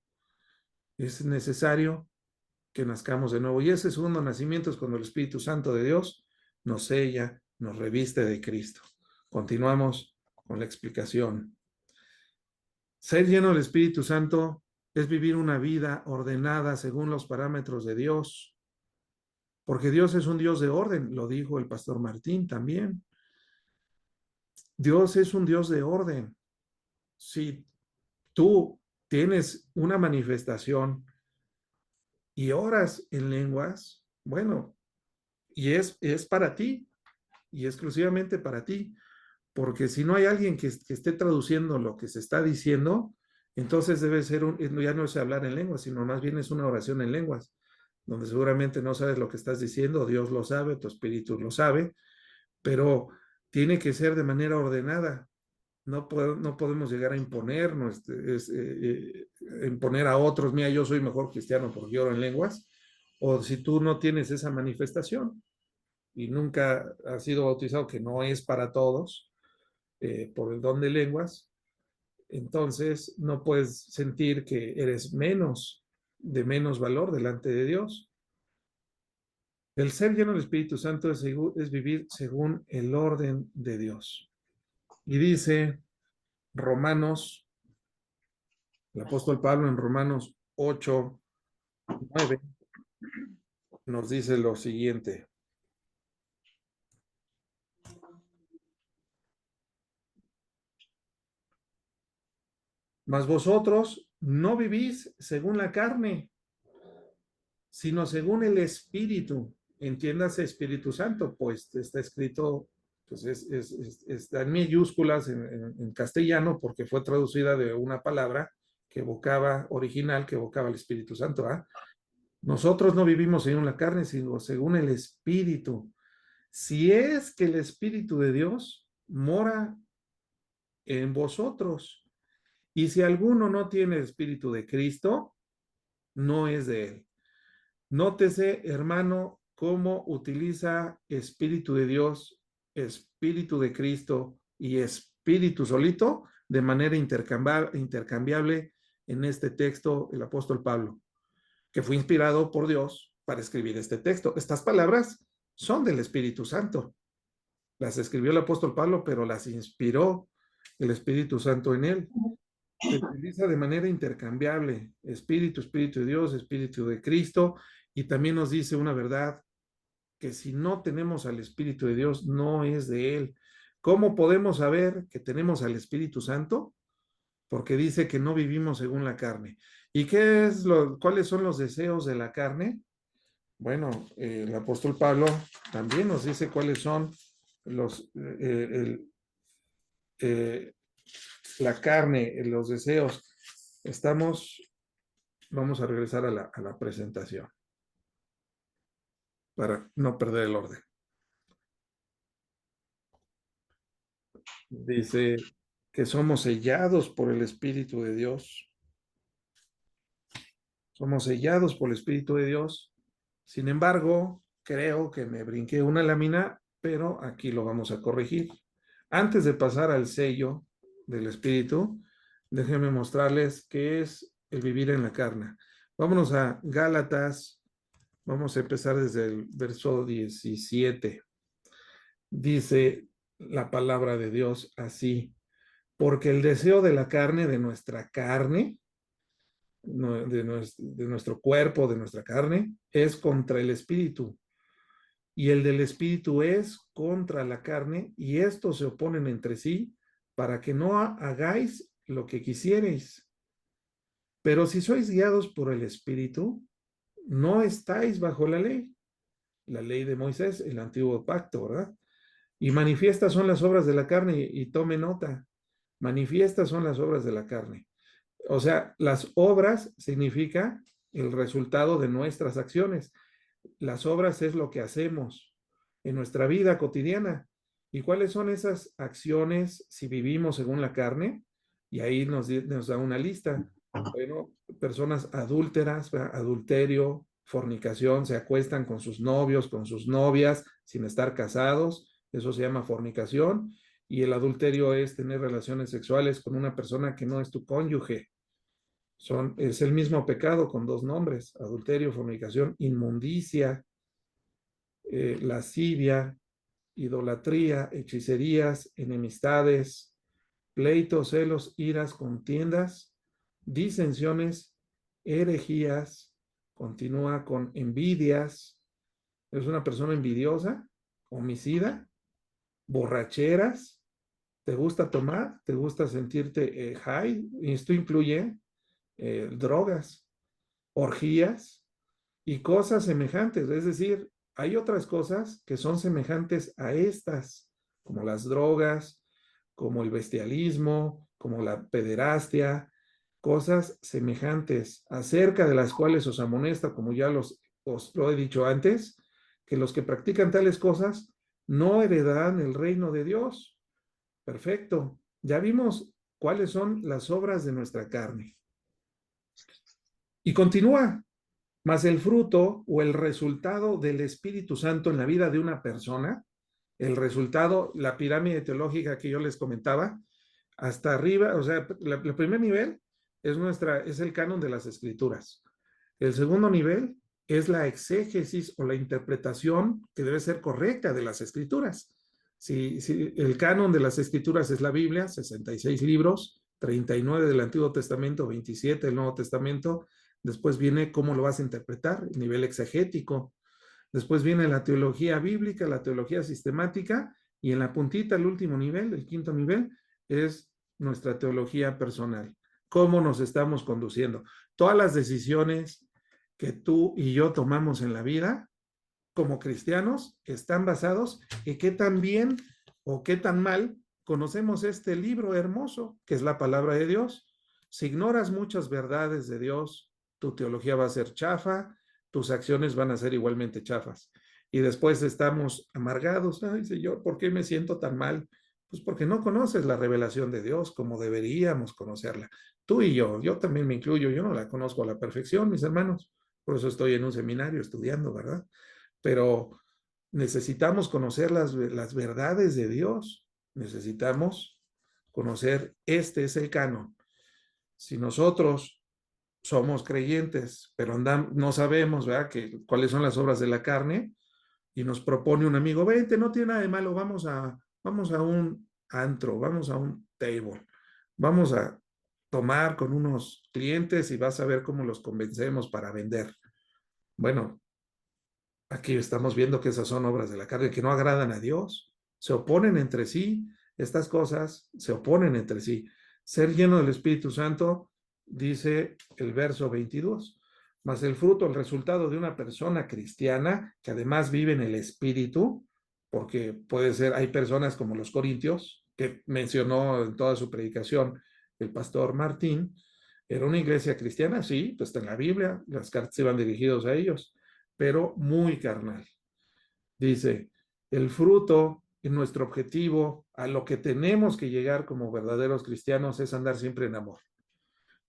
Es necesario que nazcamos de nuevo. Y ese segundo nacimiento es cuando el Espíritu Santo de Dios nos sella, nos reviste de Cristo. Continuamos con la explicación. Ser lleno del Espíritu Santo es vivir una vida ordenada según los parámetros de Dios, porque Dios es un Dios de orden, lo dijo el pastor Martín también. Dios es un Dios de orden. Si tú tienes una manifestación y oras en lenguas, bueno, y es para ti, y exclusivamente para ti, porque si no hay alguien que esté traduciendo lo que se está diciendo, entonces debe ser ya no es hablar en lenguas, sino más bien es una oración en lenguas, donde seguramente no sabes lo que estás diciendo, Dios lo sabe, tu espíritu lo sabe, pero tiene que ser de manera ordenada. No podemos llegar a imponernos, imponer a otros, mira, yo soy mejor cristiano porque oro en lenguas, o si tú no tienes esa manifestación y nunca has sido bautizado, que no es para todos, por el don de lenguas, entonces no puedes sentir que eres de menos valor delante de Dios. El ser lleno del Espíritu Santo es vivir según el orden de Dios. Y dice Romanos, el apóstol Pablo en Romanos 8:9 nos dice lo siguiente. Mas vosotros no vivís según la carne, sino según el Espíritu. Entiéndase Espíritu Santo, pues está escrito, pues está en mayúsculas en castellano porque fue traducida de una palabra que evocaba, original, que evocaba el Espíritu Santo. ¿Ah? Nosotros no vivimos según la carne, sino según el Espíritu. Si es que el Espíritu de Dios mora en vosotros. Y si alguno no tiene el Espíritu de Cristo, no es de él. Nótese, hermano, cómo utiliza Espíritu de Dios, Espíritu de Cristo y Espíritu solito de manera intercambiable en este texto el apóstol Pablo, que fue inspirado por Dios para escribir este texto. Estas palabras son del Espíritu Santo. Las escribió el apóstol Pablo, pero las inspiró el Espíritu Santo en él. Se utiliza de manera intercambiable, Espíritu, Espíritu de Dios, Espíritu de Cristo, y también nos dice una verdad, que si no tenemos al Espíritu de Dios, no es de Él. ¿Cómo podemos saber que tenemos al Espíritu Santo? Porque dice que no vivimos según la carne. ¿Y cuáles son los deseos de la carne? Bueno, el apóstol Pablo también nos dice cuáles son eh, la carne, los deseos. Vamos a regresar a la presentación para no perder el orden. Dice que somos sellados por el Espíritu de Dios. Somos sellados por el Espíritu de Dios. Sin embargo, creo que me brinqué una lámina, pero aquí lo vamos a corregir. Antes de pasar al sello del Espíritu, déjenme mostrarles qué es el vivir en la carne. Vámonos a Gálatas. Vamos a empezar desde el verso 17. Dice la palabra de Dios así: porque el deseo de la carne, de nuestra carne, de nuestro cuerpo, de nuestra carne, es contra el espíritu. Y el del espíritu es contra la carne, y estos se oponen entre sí para que no hagáis lo que quisierais. Pero si sois guiados por el espíritu, no estáis bajo la ley de Moisés, el antiguo pacto, ¿verdad? Y manifiestas son las obras de la carne, y tome nota, manifiestas son las obras de la carne. O sea, las obras significa el resultado de nuestras acciones. Las obras es lo que hacemos en nuestra vida cotidiana. ¿Y cuáles son esas acciones si vivimos según la carne? Y ahí nos da una lista. Bueno, personas adúlteras, adulterio, fornicación, se acuestan con sus novios, con sus novias, sin estar casados. Eso se llama fornicación. Y el adulterio es tener relaciones sexuales con una persona que no es tu cónyuge. Es el mismo pecado con dos nombres: adulterio, fornicación, inmundicia, lascivia, idolatría, hechicerías, enemistades, pleitos, celos, iras, contiendas, disensiones, herejías. Continúa con envidias. Es una persona envidiosa, homicida, borracheras. ¿Te gusta tomar? ¿Te gusta sentirte high? Y esto incluye drogas, orgías y cosas semejantes. Es decir, hay otras cosas que son semejantes a estas, como las drogas, como el bestialismo, como la pederastia, cosas semejantes, acerca de las cuales os amonesta, como ya os lo he dicho antes, que los que practican tales cosas no heredarán el reino de Dios. Perfecto. Ya vimos cuáles son las obras de nuestra carne. Y continúa, mas el fruto o el resultado del Espíritu Santo en la vida de una persona, el resultado, la pirámide teológica que yo les comentaba, hasta arriba, o sea, el primer nivel es el canon de las Escrituras. El segundo nivel es la exégesis o la interpretación que debe ser correcta de las Escrituras. Si el canon de las Escrituras es la Biblia, 66 libros, 39 del Antiguo Testamento, 27 del Nuevo Testamento. Después viene cómo lo vas a interpretar, el nivel exegético. Después viene la teología bíblica, la teología sistemática, y en la puntita, el último nivel, el quinto nivel, es nuestra teología personal. cómo nos estamos conduciendo. Todas las decisiones que tú y yo tomamos en la vida como cristianos están basados en qué tan bien o qué tan mal conocemos este libro hermoso que es la palabra de Dios. Si ignoras muchas verdades de Dios, tu teología va a ser chafa, tus acciones van a ser igualmente chafas. Y después estamos amargados. Ay, Señor, ¿por qué me siento tan mal? Pues porque no conoces la revelación de Dios como deberíamos conocerla. Tú y yo también me incluyo, yo no la conozco a la perfección, mis hermanos. Por eso estoy en un seminario estudiando, ¿verdad? Pero necesitamos conocer las verdades de Dios, necesitamos conocer, este es el canon. Si nosotros somos creyentes, pero no sabemos, ¿verdad?, cuáles son las obras de la carne, y nos propone un amigo, vente, no tiene nada de malo, vamos a un antro, vamos a un table, vamos a tomar con unos clientes y vas a ver cómo los convencemos para vender. Bueno, aquí estamos viendo que esas son obras de la carne que no agradan a Dios, se oponen entre sí, estas cosas se oponen entre sí. Ser lleno del Espíritu Santo, dice el verso 22, mas el fruto, el resultado de una persona cristiana que además vive en el Espíritu, porque puede ser, hay personas como los corintios, que mencionó en toda su predicación el pastor Martín, era una iglesia cristiana, sí, pues está en la Biblia, las cartas iban dirigidas a ellos, pero muy carnal. Dice, el fruto y nuestro objetivo, a lo que tenemos que llegar como verdaderos cristianos, es andar siempre en amor.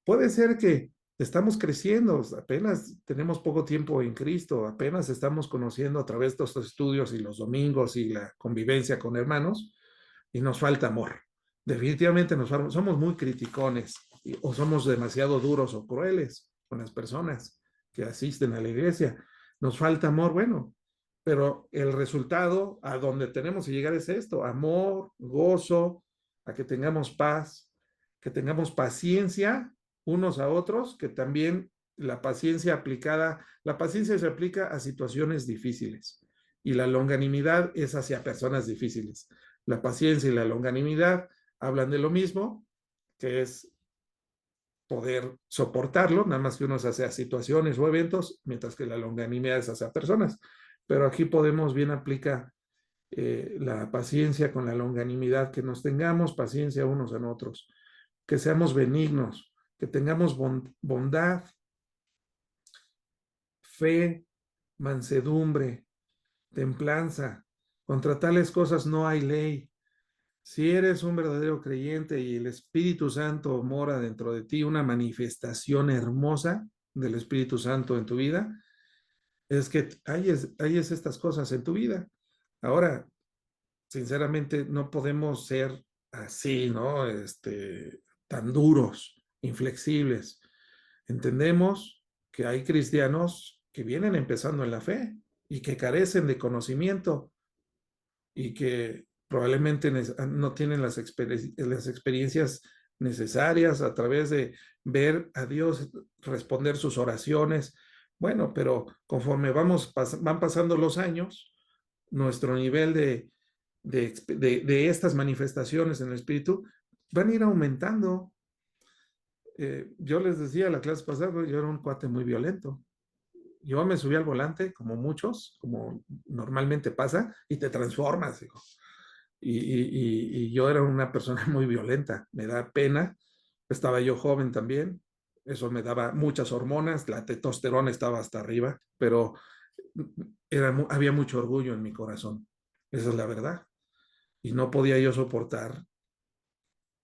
Puede ser que estamos creciendo, apenas tenemos poco tiempo en Cristo, apenas estamos conociendo a través de estos estudios y los domingos y la convivencia con hermanos, y nos falta amor. Definitivamente somos muy criticones o somos demasiado duros o crueles con las personas que asisten a la iglesia. Nos falta amor, bueno, pero el resultado a donde tenemos que llegar es esto, amor, gozo, a que tengamos paz, que tengamos paciencia unos a otros, que también la paciencia se aplica a situaciones difíciles y la longanimidad es hacia personas difíciles. La paciencia y la longanimidad hablan de lo mismo, que es poder soportarlo, nada más que uno se hace a situaciones o eventos, mientras que la longanimidad es hacia personas. Pero aquí podemos bien aplicar la paciencia con la longanimidad, que nos tengamos paciencia unos en otros, que seamos benignos, que tengamos bondad, fe, mansedumbre, templanza. Contra tales cosas no hay ley. Si eres un verdadero creyente y el Espíritu Santo mora dentro de ti, una manifestación hermosa del Espíritu Santo en tu vida, es que hayes estas cosas en tu vida. Ahora, sinceramente, no podemos ser así, ¿no? Tan duros, inflexibles. Entendemos que hay cristianos que vienen empezando en la fe y que carecen de conocimiento y que probablemente no tienen las experiencias necesarias a través de ver a Dios responder sus oraciones. Bueno, pero conforme van pasando los años, nuestro nivel de estas manifestaciones en el Espíritu van a ir aumentando. Yo les decía la clase pasada, yo era un cuate muy violento. Yo me subí al volante, como muchos, como normalmente pasa, y te transformas, hijo. Y yo era una persona muy violenta, me da pena, estaba yo joven también, eso me daba muchas hormonas, la testosterona estaba hasta arriba, pero había mucho orgullo en mi corazón, esa es la verdad, y no podía yo soportar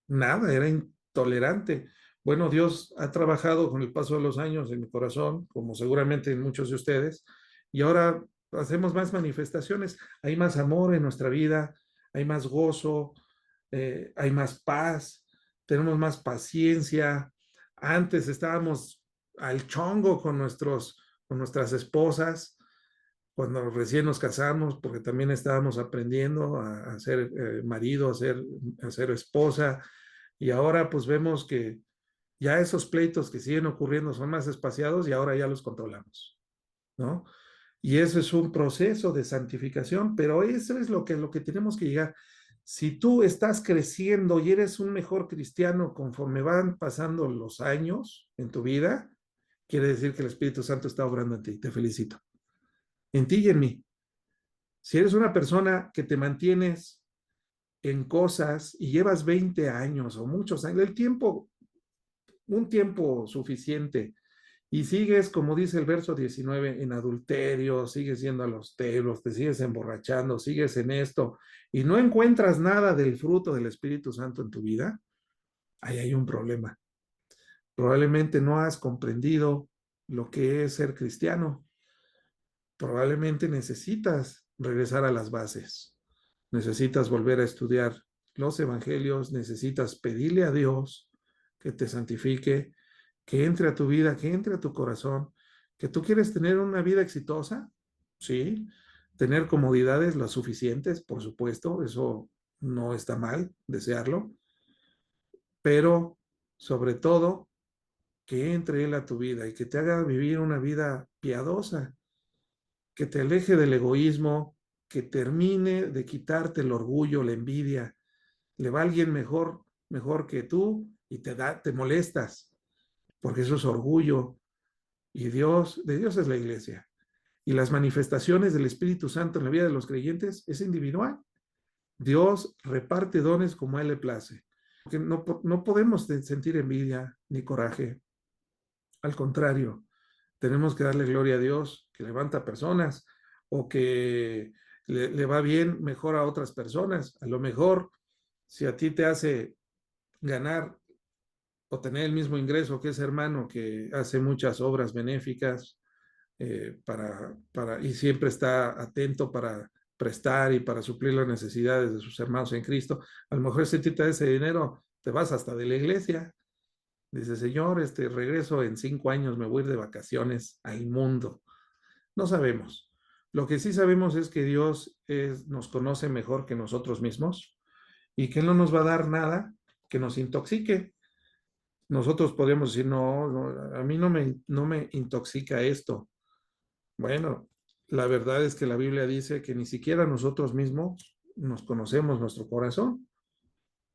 nada, era intolerante. Bueno, Dios ha trabajado con el paso de los años en mi corazón, como seguramente en muchos de ustedes, y ahora hacemos más manifestaciones, hay más amor en nuestra vida, hay más gozo, hay más paz, tenemos más paciencia. Antes estábamos al chongo con nuestras esposas, cuando recién nos casamos, porque también estábamos aprendiendo a ser marido, a ser esposa, y ahora pues vemos que ya esos pleitos que siguen ocurriendo son más espaciados y ahora ya los controlamos, ¿no? Y eso es un proceso de santificación, pero eso es lo que tenemos que llegar. Si tú estás creciendo y eres un mejor cristiano conforme van pasando los años en tu vida, quiere decir que el Espíritu Santo está obrando en ti. Te felicito. En ti y en mí. Si eres una persona que te mantienes en cosas y llevas 20 años o muchos años, un tiempo suficiente, y sigues, como dice el verso 19, en adulterio, sigues yendo a los telos, te sigues emborrachando, sigues en esto, y no encuentras nada del fruto del Espíritu Santo en tu vida, ahí hay un problema. Probablemente no has comprendido lo que es ser cristiano. Probablemente necesitas regresar a las bases. Necesitas volver a estudiar los evangelios, necesitas pedirle a Dios que te santifique, que entre a tu vida, que entre a tu corazón, que tú quieres tener una vida exitosa, sí, tener comodidades las suficientes, por supuesto, eso no está mal desearlo, pero sobre todo que entre Él a tu vida y que te haga vivir una vida piadosa, que te aleje del egoísmo, que termine de quitarte el orgullo, la envidia. Le va alguien mejor que tú y te molestas, porque eso es orgullo. Y de Dios es la iglesia. Y las manifestaciones del Espíritu Santo en la vida de los creyentes es individual. Dios reparte dones como a Él le place. Porque no podemos sentir envidia ni coraje. Al contrario, tenemos que darle gloria a Dios que levanta personas o que le va bien mejor a otras personas. A lo mejor, si a ti te hace ganar o tener el mismo ingreso que ese hermano que hace muchas obras benéficas y siempre está atento para prestar y para suplir las necesidades de sus hermanos en Cristo, a lo mejor si te da ese dinero, te vas hasta de la iglesia. Dice, Señor, regreso en 5 años, me voy a ir de vacaciones al mundo. No sabemos. Lo que sí sabemos es que Dios nos conoce mejor que nosotros mismos y que Él no nos va a dar nada que nos intoxique. Nosotros podríamos decir, no, a mí no me intoxica esto. Bueno, la verdad es que la Biblia dice que ni siquiera nosotros mismos nos conocemos nuestro corazón.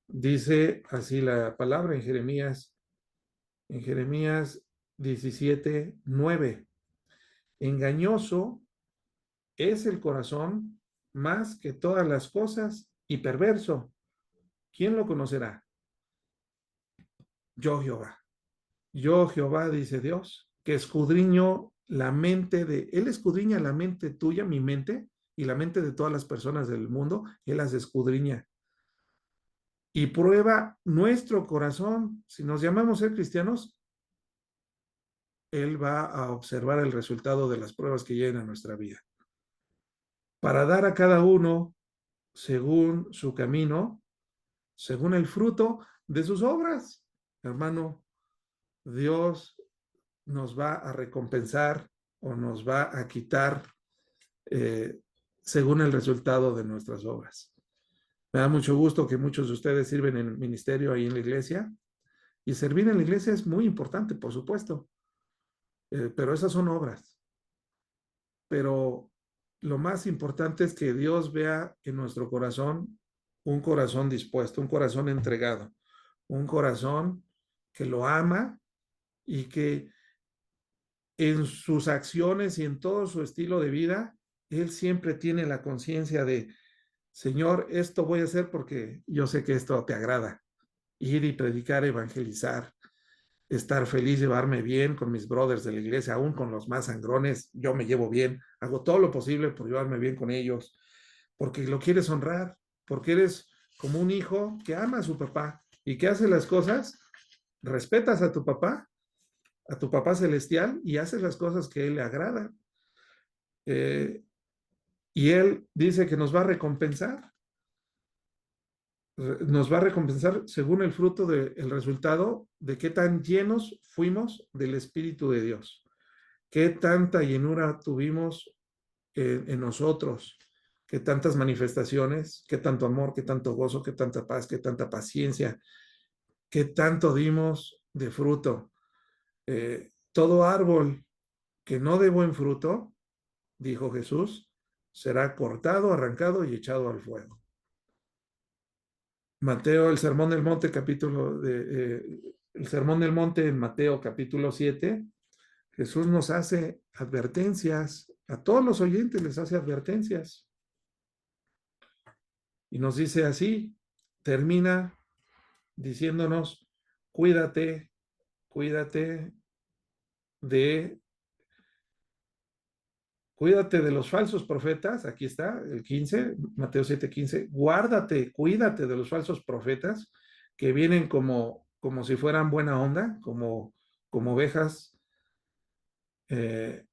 Dice así la palabra en Jeremías 17:9. Engañoso es el corazón más que todas las cosas y perverso. ¿Quién lo conocerá? Yo Jehová. Yo Jehová, dice Dios, que escudriño la mente Él escudriña la mente tuya, mi mente, y la mente de todas las personas del mundo, Él las escudriña. Y prueba nuestro corazón. Si nos llamamos ser cristianos, Él va a observar el resultado de las pruebas que llegan a nuestra vida. Para dar a cada uno según su camino, según el fruto de sus obras. Hermano, Dios nos va a recompensar o nos va a quitar según el resultado de nuestras obras. Me da mucho gusto que muchos de ustedes sirven en el ministerio ahí en la iglesia. Y servir en la iglesia es muy importante, por supuesto. Pero esas son obras. Pero lo más importante es que Dios vea en nuestro corazón un corazón dispuesto, un corazón entregado, un corazón que lo ama y que en sus acciones y en todo su estilo de vida, Él siempre tiene la conciencia de, Señor, esto voy a hacer porque yo sé que esto te agrada. Ir y predicar, evangelizar, estar feliz, llevarme bien con mis brothers de la iglesia, aún con los más sangrones, yo me llevo bien, hago todo lo posible por llevarme bien con ellos, porque lo quieres honrar, porque eres como un hijo que ama a su papá y que hace las cosas, respetas a tu papá celestial y haces las cosas que a él le agradan. Y él dice que nos va a recompensar según el fruto del resultado de qué tan llenos fuimos del Espíritu de Dios, qué tanta llenura tuvimos en nosotros, qué tantas manifestaciones, qué tanto amor, qué tanto gozo, qué tanta paz, qué tanta paciencia, qué tanto dimos de fruto. Todo árbol que no dé buen fruto, dijo Jesús, será cortado, arrancado y echado al fuego. Mateo, el Sermón del Monte, el Sermón del Monte en Mateo capítulo 7, Jesús nos hace advertencias, a todos los oyentes les hace advertencias. Y nos dice así, termina diciéndonos, cuídate, cuídate de, cuídate de los falsos profetas, aquí está el 15, Mateo 7:15, guárdate, cuídate de los falsos profetas que vienen como si fueran buena onda, como ovejas, eh,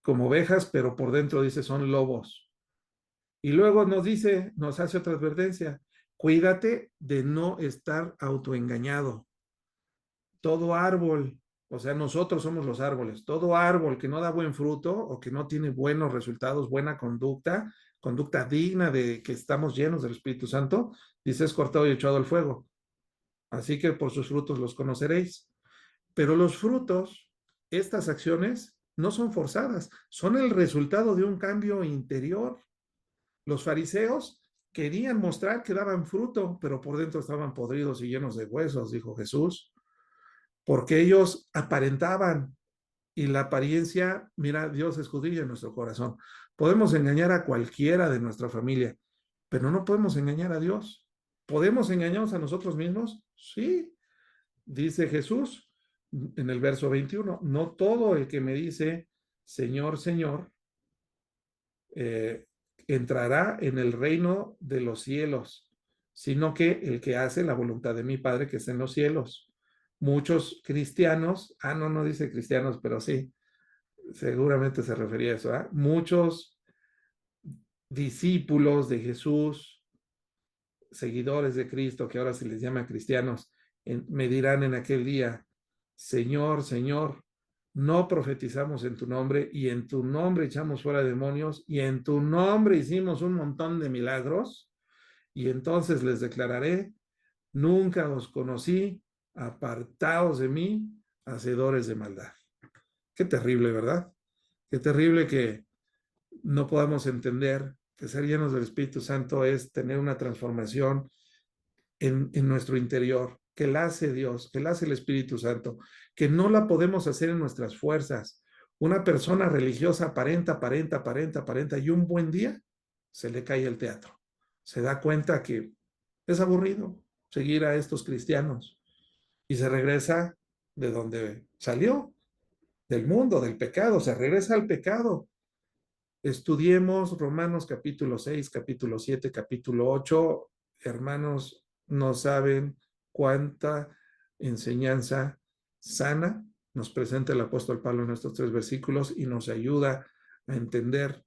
como ovejas, pero por dentro dice son lobos. Y luego nos dice, nos hace otra advertencia, cuídate de no estar autoengañado. Todo árbol, o sea, nosotros somos los árboles, todo árbol que no da buen fruto o que no tiene buenos resultados, buena conducta, conducta digna de que estamos llenos del Espíritu Santo, dice es cortado y echado al fuego. Así que por sus frutos los conoceréis. Pero los frutos, estas acciones, no son forzadas, son el resultado de un cambio interior. Los fariseos querían mostrar que daban fruto, pero por dentro estaban podridos y llenos de huesos, dijo Jesús, porque ellos aparentaban y la apariencia, mira, Dios escudriña nuestro corazón. Podemos engañar a cualquiera de nuestra familia, pero no podemos engañar a Dios. ¿Podemos engañarnos a nosotros mismos? Sí, dice Jesús en el verso 21, no todo el que me dice, Señor, Señor, eh, entrará en el reino de los cielos, sino que el que hace la voluntad de mi Padre que está en los cielos. Muchos cristianos, no dice cristianos, pero sí, seguramente se refería a eso, muchos discípulos de Jesús, seguidores de Cristo, que ahora se les llama cristianos, me dirán en aquel día, Señor, Señor, no profetizamos en tu nombre y en tu nombre echamos fuera demonios y en tu nombre hicimos un montón de milagros y entonces les declararé, nunca os conocí, apartaos de mí, hacedores de maldad. Qué terrible, ¿verdad? Qué terrible que no podamos entender que ser llenos del Espíritu Santo es tener una transformación en nuestro interior, que la hace Dios, que la hace el Espíritu Santo, que no la podemos hacer en nuestras fuerzas. Una persona religiosa aparenta, aparenta, aparenta, aparenta, y un buen día se le cae el teatro. Se da cuenta que es aburrido seguir a estos cristianos y se regresa de donde salió, del mundo, del pecado, se regresa al pecado. Estudiemos Romanos capítulo 6, capítulo 7, capítulo 8. Hermanos, no saben cuánta enseñanza sana nos presenta el apóstol Pablo en estos 3 versículos y nos ayuda a entender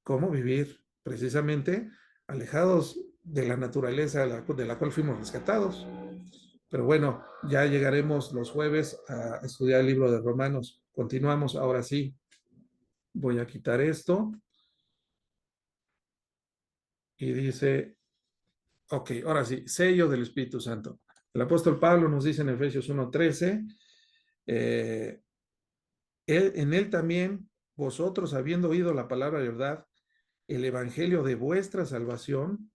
cómo vivir precisamente alejados de la naturaleza de la cual fuimos rescatados. Pero bueno, ya llegaremos los jueves a estudiar el libro de Romanos. Continuamos ahora sí. Voy a quitar esto. Y dice, ok, ahora sí, sello del Espíritu Santo. El apóstol Pablo nos dice en Efesios 1:13, en él también, vosotros habiendo oído la palabra de verdad, el evangelio de vuestra salvación,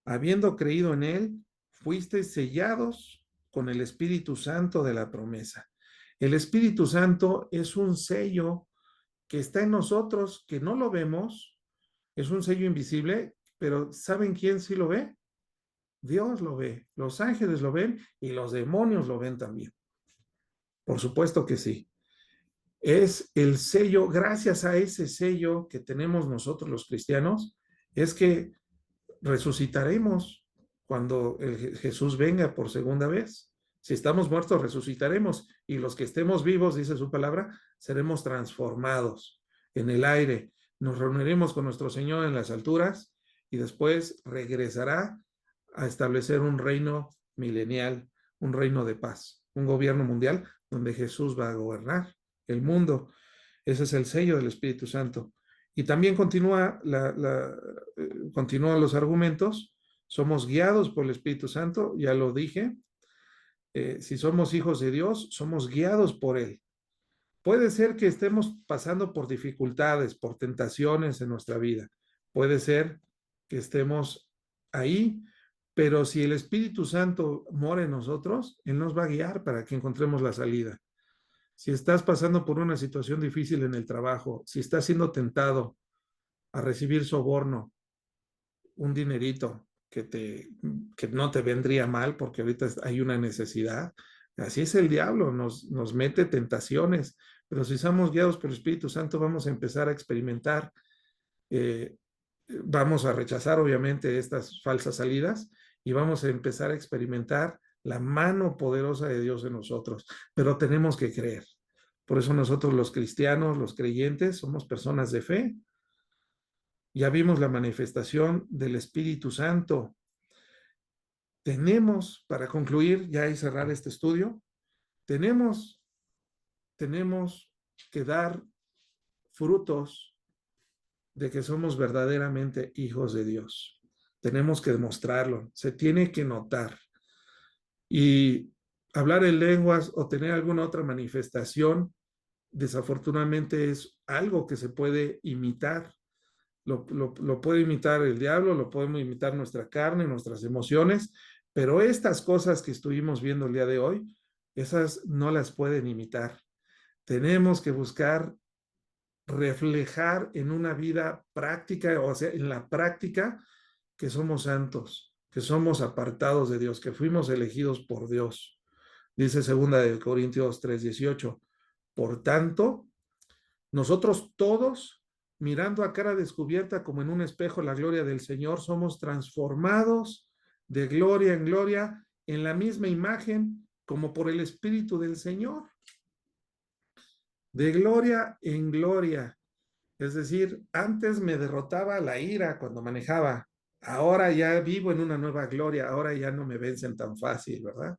habiendo creído en él, fuisteis sellados con el Espíritu Santo de la promesa. El Espíritu Santo es un sello que está en nosotros, que no lo vemos, es un sello invisible, pero ¿saben quién sí lo ve? Dios lo ve, los ángeles lo ven y los demonios lo ven también. Por supuesto que sí. Es el sello, gracias a ese sello que tenemos nosotros los cristianos, es que resucitaremos cuando Jesús venga por segunda vez. Si estamos muertos, resucitaremos y los que estemos vivos, dice su palabra, seremos transformados en el aire. Nos reuniremos con nuestro Señor en las alturas y después regresará a establecer un reino milenial, un reino de paz, un gobierno mundial donde Jesús va a gobernar el mundo. Ese es el sello del Espíritu Santo. Y también continúan los argumentos. Somos guiados por el Espíritu Santo, ya lo dije. Si somos hijos de Dios, somos guiados por Él. Puede ser que estemos pasando por dificultades, por tentaciones en nuestra vida. Puede ser que estemos ahí, pero si el Espíritu Santo mora en nosotros, Él nos va a guiar para que encontremos la salida. Si estás pasando por una situación difícil en el trabajo, si estás siendo tentado a recibir soborno, un dinerito que no te vendría mal porque ahorita hay una necesidad. Así es el diablo, nos mete tentaciones, pero si somos guiados por el Espíritu Santo vamos a empezar a experimentar, eh, vamos a rechazar obviamente estas falsas salidas y vamos a empezar a experimentar la mano poderosa de Dios en nosotros, pero tenemos que creer. Por eso nosotros los cristianos, los creyentes, somos personas de fe. Ya vimos la manifestación del Espíritu Santo. Tenemos, para concluir ya y cerrar este estudio, tenemos que dar frutos de que somos verdaderamente hijos de Dios. Tenemos que demostrarlo, se tiene que notar. Y hablar en lenguas o tener alguna otra manifestación, desafortunadamente es algo que se puede imitar. Lo puede imitar el diablo, lo podemos imitar nuestra carne, nuestras emociones, pero estas cosas que estuvimos viendo el día de hoy, esas no las pueden imitar. Tenemos que buscar reflejar en una vida práctica, o sea, en la práctica, que somos santos, que somos apartados de Dios, que fuimos elegidos por Dios. Dice 2 Corintios 3:18. Por tanto, nosotros todos, mirando a cara descubierta como en un espejo la gloria del Señor, somos transformados de gloria en gloria en la misma imagen como por el Espíritu del Señor. De gloria en gloria. Es decir, antes me derrotaba la ira cuando manejaba. Ahora ya vivo en una nueva gloria. Ahora ya no me vencen tan fácil, ¿verdad?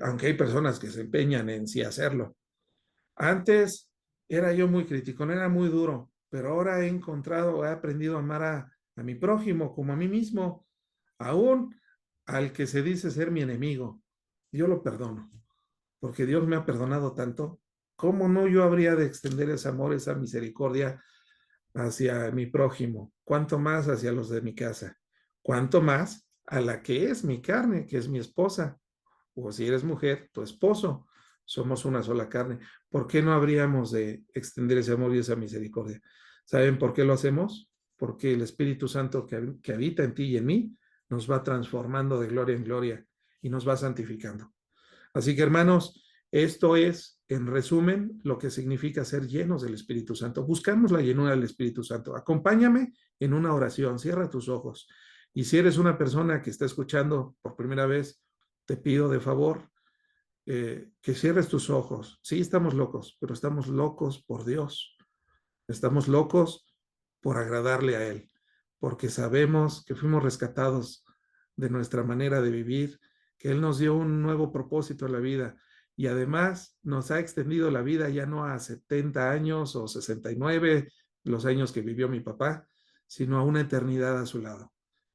Aunque hay personas que se empeñan en sí hacerlo. Antes era yo muy crítico, no era muy duro, pero ahora he aprendido a amar a mi prójimo como a mí mismo, aún al que se dice ser mi enemigo. Yo lo perdono, porque Dios me ha perdonado tanto. ¿Cómo no yo habría de extender ese amor, esa misericordia hacia mi prójimo? ¿Cuánto más hacia los de mi casa? ¿Cuánto más a la que es mi carne, que es mi esposa? O si eres mujer, tu esposo, somos una sola carne. ¿Por qué no habríamos de extender ese amor y esa misericordia? ¿Saben por qué lo hacemos? Porque el Espíritu Santo que habita en ti y en mí nos va transformando de gloria en gloria y nos va santificando. Así que hermanos, esto es, en resumen, lo que significa ser llenos del Espíritu Santo. Buscamos la llenura del Espíritu Santo. Acompáñame en una oración, cierra tus ojos. Y si eres una persona que está escuchando por primera vez, te pido de favor que cierres tus ojos. Sí, estamos locos, pero estamos locos por Dios. Estamos locos por agradarle a Él, porque sabemos que fuimos rescatados de nuestra manera de vivir, que Él nos dio un nuevo propósito en la vida y además nos ha extendido la vida ya no a 70 años o 69, los años que vivió mi papá, sino a una eternidad a su lado,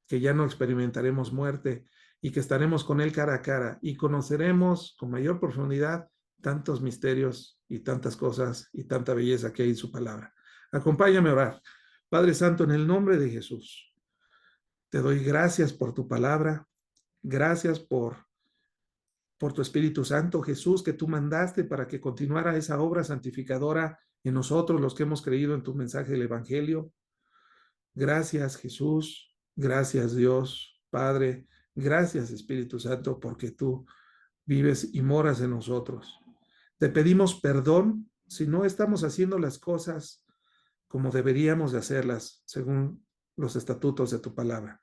que ya no experimentaremos muerte y que estaremos con Él cara a cara y conoceremos con mayor profundidad tantos misterios y tantas cosas y tanta belleza que hay en su palabra. Acompáñame a orar. Padre Santo, en el nombre de Jesús, te doy gracias por tu palabra, gracias por tu Espíritu Santo, Jesús, que tú mandaste para que continuara esa obra santificadora en nosotros, los que hemos creído en tu mensaje del Evangelio. Gracias, Jesús, gracias, Dios, Padre, gracias, Espíritu Santo, porque tú vives y moras en nosotros. Te pedimos perdón si no estamos haciendo las cosas como deberíamos de hacerlas según los estatutos de tu palabra.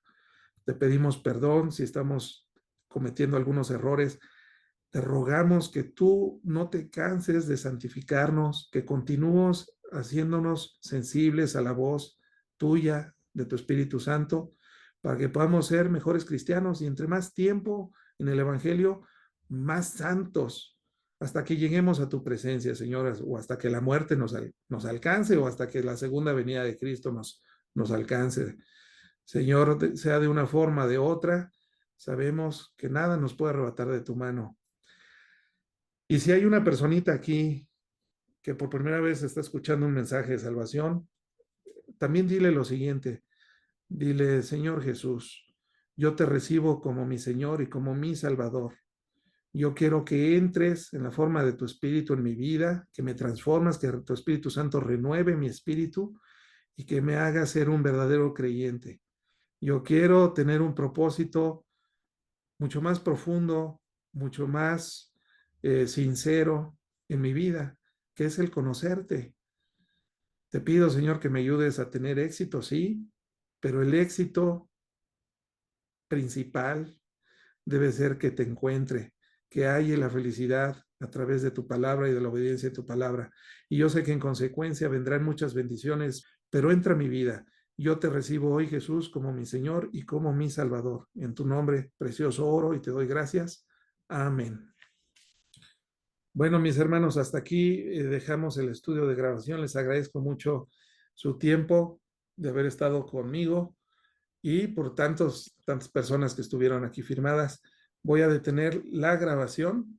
Te pedimos perdón si estamos cometiendo algunos errores. Te rogamos que tú no te canses de santificarnos, que continúes haciéndonos sensibles a la voz tuya, de tu Espíritu Santo, para que podamos ser mejores cristianos y entre más tiempo en el Evangelio, más santos, hasta que lleguemos a tu presencia, señoras, o hasta que la muerte nos alcance, o hasta que la segunda venida de Cristo nos alcance. Señor, sea de una forma o de otra, sabemos que nada nos puede arrebatar de tu mano. Y si hay una personita aquí que por primera vez está escuchando un mensaje de salvación, también dile lo siguiente: Dile, Señor Jesús, yo te recibo como mi Señor y como mi Salvador. Yo quiero que entres en la forma de tu Espíritu en mi vida, que me transformas, que tu Espíritu Santo renueve mi espíritu y que me haga ser un verdadero creyente. Yo quiero tener un propósito mucho más profundo, mucho más sincero en mi vida, que es el conocerte. Te pido, Señor, que me ayudes a tener éxito, sí, pero el éxito principal debe ser que te encuentre, que haya la felicidad a través de tu palabra y de la obediencia de tu palabra. Y yo sé que en consecuencia vendrán muchas bendiciones, pero entra a mi vida. Yo te recibo hoy, Jesús, como mi Señor y como mi Salvador. En tu nombre, precioso oro, y te doy gracias. Amén. Bueno, mis hermanos, hasta aquí dejamos el estudio de grabación. Les agradezco mucho su tiempo de haber estado conmigo y por tantas personas que estuvieron aquí firmadas. Voy a detener la grabación